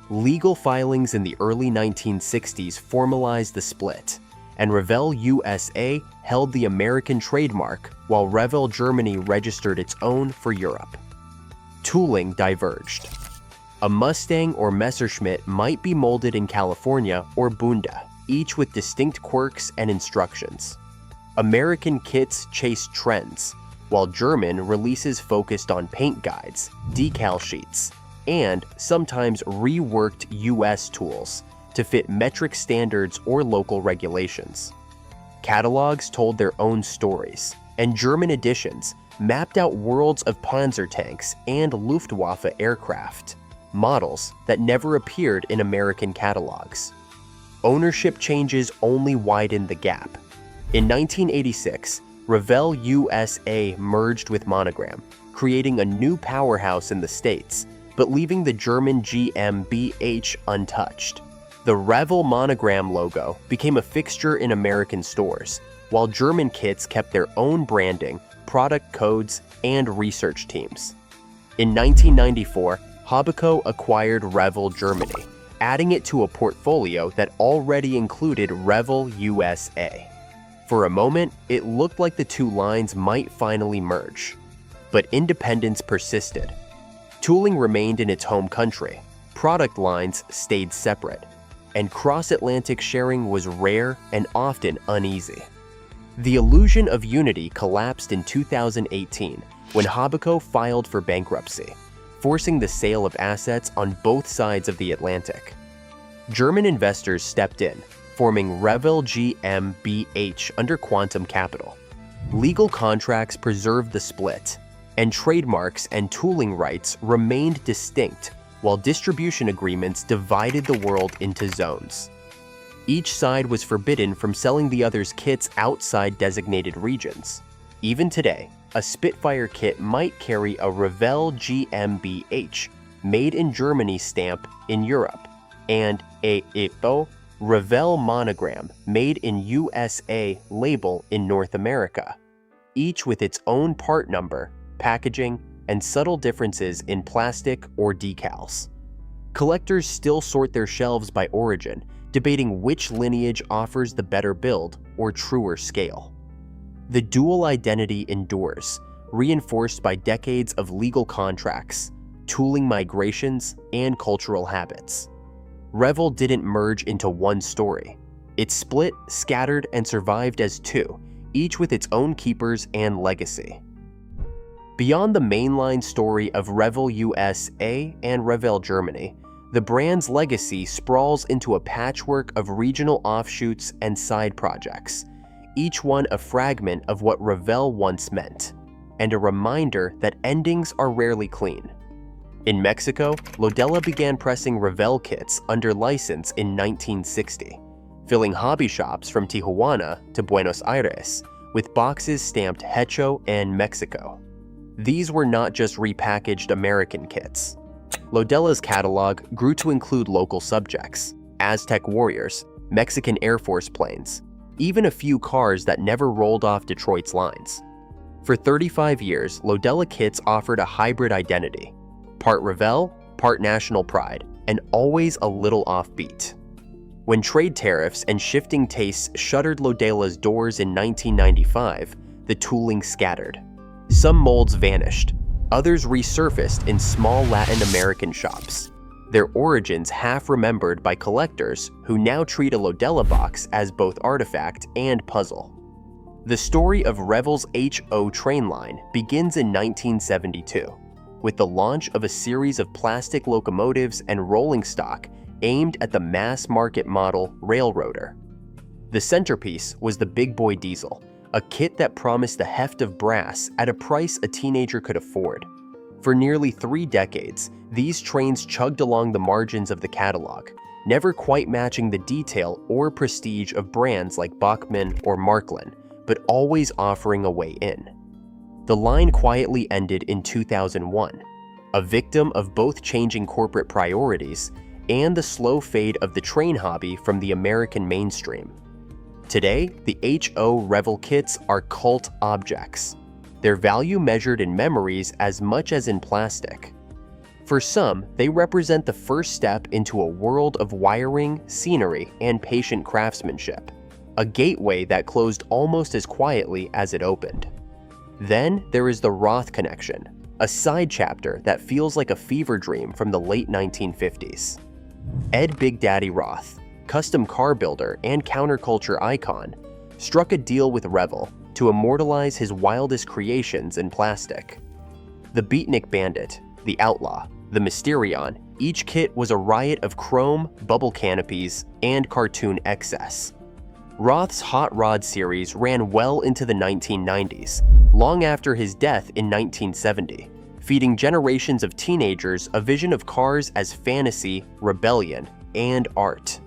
Legal filings in the early 1960s formalized the split, and Revell USA held the American trademark while Revell Germany registered its own for Europe. Tooling diverged. A Mustang or Messerschmitt might be molded in California or Bunde, each with distinct quirks and instructions. American kits chased trends, while German releases focused on paint guides, decal sheets, and sometimes reworked US tools to fit metric standards or local regulations. Catalogs told their own stories, and German editions mapped out worlds of Panzer tanks and Luftwaffe aircraft, models that never appeared in American catalogs. Ownership changes only widened the gap. In 1986, Revell USA merged with Monogram, creating a new powerhouse in the States, but leaving the German GmbH untouched. The Revell Monogram logo became a fixture in American stores, while German kits kept their own branding, product codes, and research teams. In 1994, Habeco acquired Revell Germany, adding it to a portfolio that already included Revell USA. For a moment, it looked like the two lines might finally merge. But independence persisted. Tooling remained in its home country, product lines stayed separate, and cross-Atlantic sharing was rare and often uneasy. The illusion of unity collapsed in 2018 when Habeco filed for bankruptcy, forcing the sale of assets on both sides of the Atlantic. German investors stepped in, forming Revell GmbH under Quantum Capital. Legal contracts preserved the split, and trademarks and tooling rights remained distinct, while distribution agreements divided the world into zones. Each side was forbidden from selling the other's kits outside designated regions. Even today, a Spitfire kit might carry a Revell GmbH, made in Germany stamp in Europe, and a Revell Monogram, made in USA label in North America, each with its own part number, packaging, and subtle differences in plastic or decals. Collectors still sort their shelves by origin, debating which lineage offers the better build or truer scale. The dual identity endures, reinforced by decades of legal contracts, tooling migrations, and cultural habits. Revell didn't merge into one story. It split, scattered, and survived as two, each with its own keepers and legacy. Beyond the mainline story of Revell USA and Revell Germany, the brand's legacy sprawls into a patchwork of regional offshoots and side projects, each one a fragment of what Revell once meant, and a reminder that endings are rarely clean. In Mexico, Lodella began pressing Revell kits under license in 1960, filling hobby shops from Tijuana to Buenos Aires with boxes stamped Hecho and Mexico. These were not just repackaged American kits. Lodella's catalog grew to include local subjects, Aztec warriors, Mexican Air Force planes, even a few cars that never rolled off Detroit's lines. For 35 years, Lodella kits offered a hybrid identity, part Revell, part national pride, and always a little offbeat. When trade tariffs and shifting tastes shuttered Lodella's doors in 1995, the tooling scattered. Some molds vanished, others resurfaced in small Latin American shops, their origins half remembered by collectors who now treat a Lodella box as both artifact and puzzle. The story of Revell's HO train line begins in 1972, with the launch of a series of plastic locomotives and rolling stock aimed at the mass-market model railroader. The centerpiece was the Big Boy Diesel, a kit that promised the heft of brass at a price a teenager could afford. For nearly 3 decades, these trains chugged along the margins of the catalog, never quite matching the detail or prestige of brands like Bachmann or Marklin, but always offering a way in. The line quietly ended in 2001, a victim of both changing corporate priorities and the slow fade of the train hobby from the American mainstream. Today, the HO Revell kits are cult objects, their value measured in memories as much as in plastic. For some, they represent the first step into a world of wiring, scenery, and patient craftsmanship, a gateway that closed almost as quietly as it opened. Then there is the Roth connection, a side chapter that feels like a fever dream from the late 1950s. Ed Big Daddy Roth, custom car builder and counterculture icon, struck a deal with Revell to immortalize his wildest creations in plastic. The Beatnik Bandit, the Outlaw, the Mysterion, each kit was a riot of chrome, bubble canopies, and cartoon excess. Roth's Hot Rod series ran well into the 1990s, long after his death in 1970, feeding generations of teenagers a vision of cars as fantasy, rebellion, and art.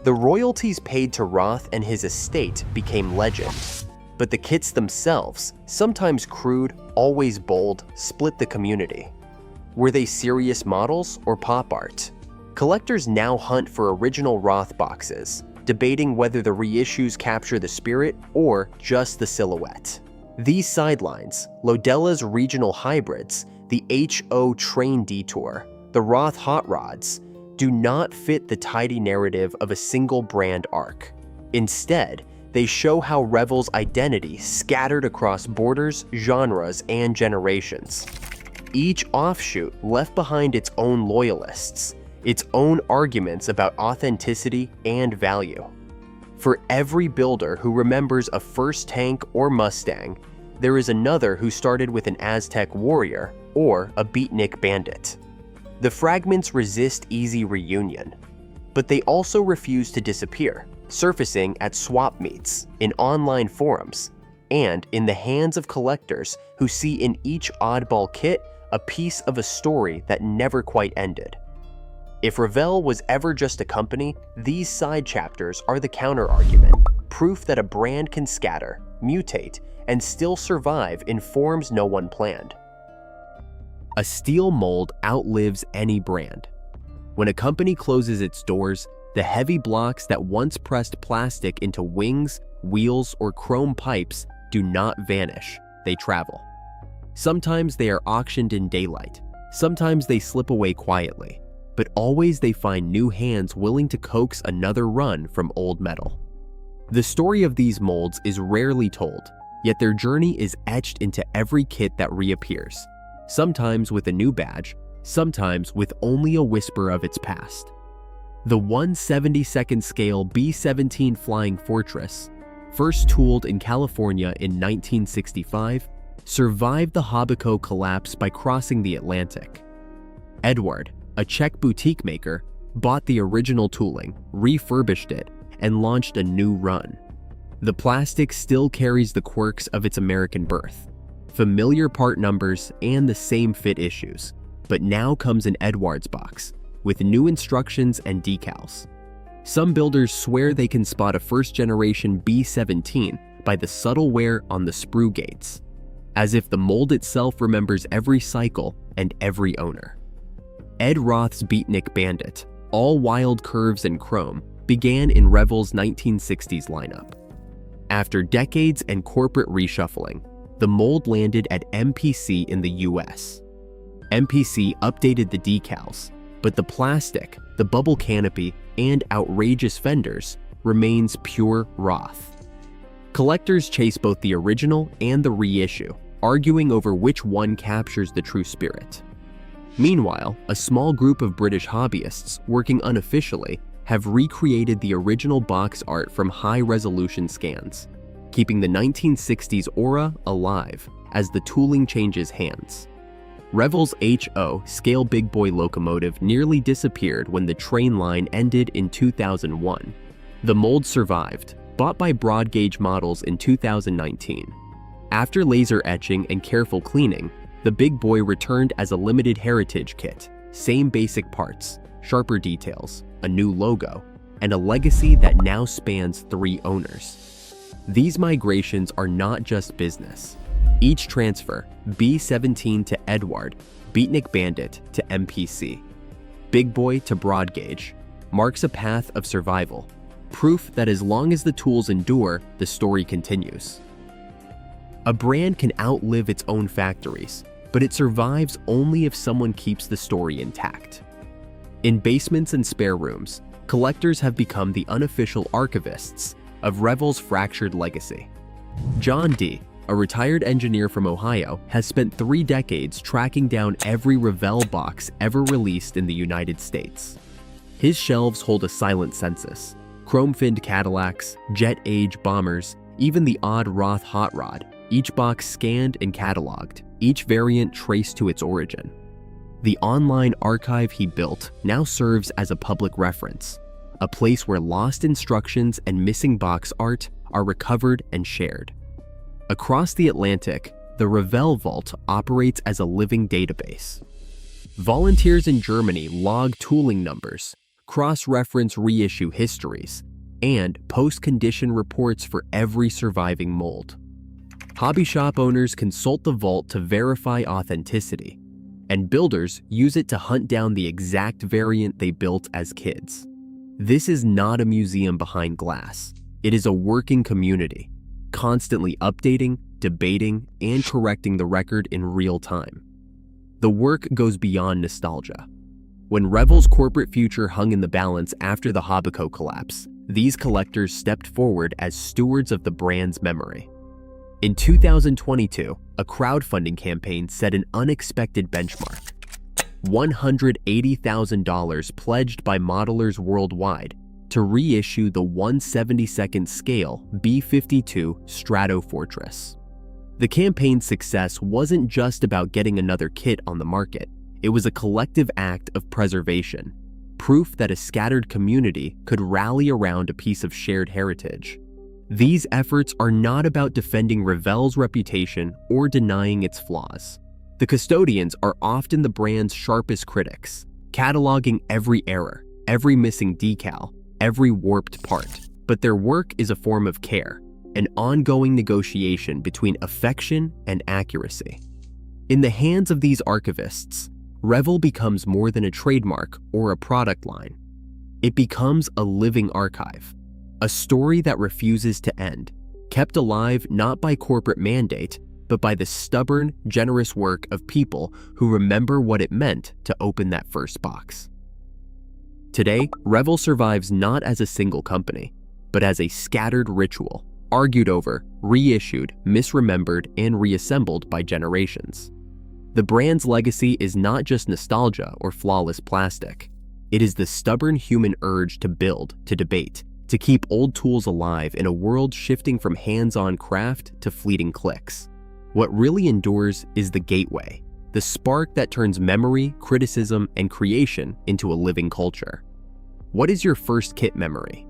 The royalties paid to Roth and his estate became legend, but the kits themselves, sometimes crude, always bold, split the community. Were they serious models or pop art? Collectors now hunt for original Roth boxes, debating whether the reissues capture the spirit or just the silhouette. These sidelines, Lodella's regional hybrids, the HO train detour, the Roth hot rods, do not fit the tidy narrative of a single brand arc. Instead, they show how Revell's identity scattered across borders, genres, and generations. Each offshoot left behind its own loyalists, its own arguments about authenticity and value. For every builder who remembers a first tank or Mustang, there is another who started with an Aztec warrior or a Beatnik bandit. The fragments resist easy reunion, but they also refuse to disappear, surfacing at swap meets, in online forums, and in the hands of collectors who see in each oddball kit a piece of a story that never quite ended. If Revell was ever just a company, these side chapters are the counter-argument, proof that a brand can scatter, mutate, and still survive in forms no one planned. A steel mold outlives any brand. When a company closes its doors, the heavy blocks that once pressed plastic into wings, wheels, or chrome pipes do not vanish, they travel. Sometimes they are auctioned in daylight, sometimes they slip away quietly. but always they find new hands willing to coax another run from old metal. The story of these molds is rarely told, yet their journey is etched into every kit that reappears, sometimes with a new badge, sometimes with only a whisper of its past. The 1/72nd scale B-17 Flying Fortress, first tooled in California in 1965, survived the Habaco collapse by crossing the Atlantic. Edward, a Czech boutique maker, bought the original tooling, refurbished it, and launched a new run. The plastic still carries the quirks of its American birth, familiar part numbers and the same fit issues, but now comes in Edward's box, with new instructions and decals. Some builders swear they can spot a first-generation B-17 by the subtle wear on the sprue gates, as if the mold itself remembers every cycle and every owner. Ed Roth's Beatnik Bandit, all wild curves and chrome, began in Revell's 1960s lineup. After decades and corporate reshuffling, the mold landed at MPC in the US. MPC updated the decals, but the plastic, the bubble canopy, and outrageous fenders remains pure Roth. Collectors chase both the original and the reissue, arguing over which one captures the true spirit. Meanwhile, a small group of British hobbyists working unofficially have recreated the original box art from high-resolution scans, keeping the 1960s aura alive as the tooling changes hands. Revell's HO scale big boy locomotive nearly disappeared when the train line ended in 2001. The mold survived, bought by broad gauge models in 2019. After laser etching and careful cleaning, the big boy returned as a limited heritage kit, same basic parts, sharper details, a new logo, and a legacy that now spans 3 owners. These migrations are not just business. Each transfer, B-17 to Edward, Beatnik Bandit to MPC, Big Boy to Broad Gauge, marks a path of survival, proof that as long as the tools endure, the story continues. A brand can outlive its own factories, but it survives only if someone keeps the story intact. In basements and spare rooms, collectors have become the unofficial archivists of Revell's fractured legacy. John D., a retired engineer from Ohio, has spent 3 decades tracking down every Revell box ever released in the United States. His shelves hold a silent census: chrome-finned Cadillacs, jet-age bombers, even the odd Roth hot rod, each box scanned and cataloged, each variant traced to its origin. The online archive he built now serves as a public reference, a place where lost instructions and missing box art are recovered and shared. Across the Atlantic, the Revell Vault operates as a living database. Volunteers in Germany log tooling numbers, cross-reference reissue histories, and post condition reports for every surviving mold. Hobby shop owners consult the vault to verify authenticity, and builders use it to hunt down the exact variant they built as kids. This is not a museum behind glass. It is a working community, constantly updating, debating, and correcting the record in real time. The work goes beyond nostalgia. When Revell's corporate future hung in the balance after the Habaco collapse, these collectors stepped forward as stewards of the brand's memory. In 2022, a crowdfunding campaign set an unexpected benchmark: $180,000 pledged by modelers worldwide to reissue the 1/72nd scale B-52 Strato Fortress. The campaign's success wasn't just about getting another kit on the market. It was a collective act of preservation, proof that a scattered community could rally around a piece of shared heritage. These efforts are not about defending Revell's reputation or denying its flaws. The custodians are often the brand's sharpest critics, cataloging every error, every missing decal, every warped part. But their work is a form of care, an ongoing negotiation between affection and accuracy. In the hands of these archivists, Revell becomes more than a trademark or a product line. It becomes a living archive, a story that refuses to end, kept alive not by corporate mandate, but by the stubborn, generous work of people who remember what it meant to open that first box. Today, Revell survives not as a single company, but as a scattered ritual, argued over, reissued, misremembered, and reassembled by generations. The brand's legacy is not just nostalgia or flawless plastic. It is the stubborn human urge to build, to debate, to keep old tools alive in a world shifting from hands-on craft to fleeting clicks. What really endures is the gateway, the spark that turns memory, criticism, and creation into a living culture. What is your first kit memory?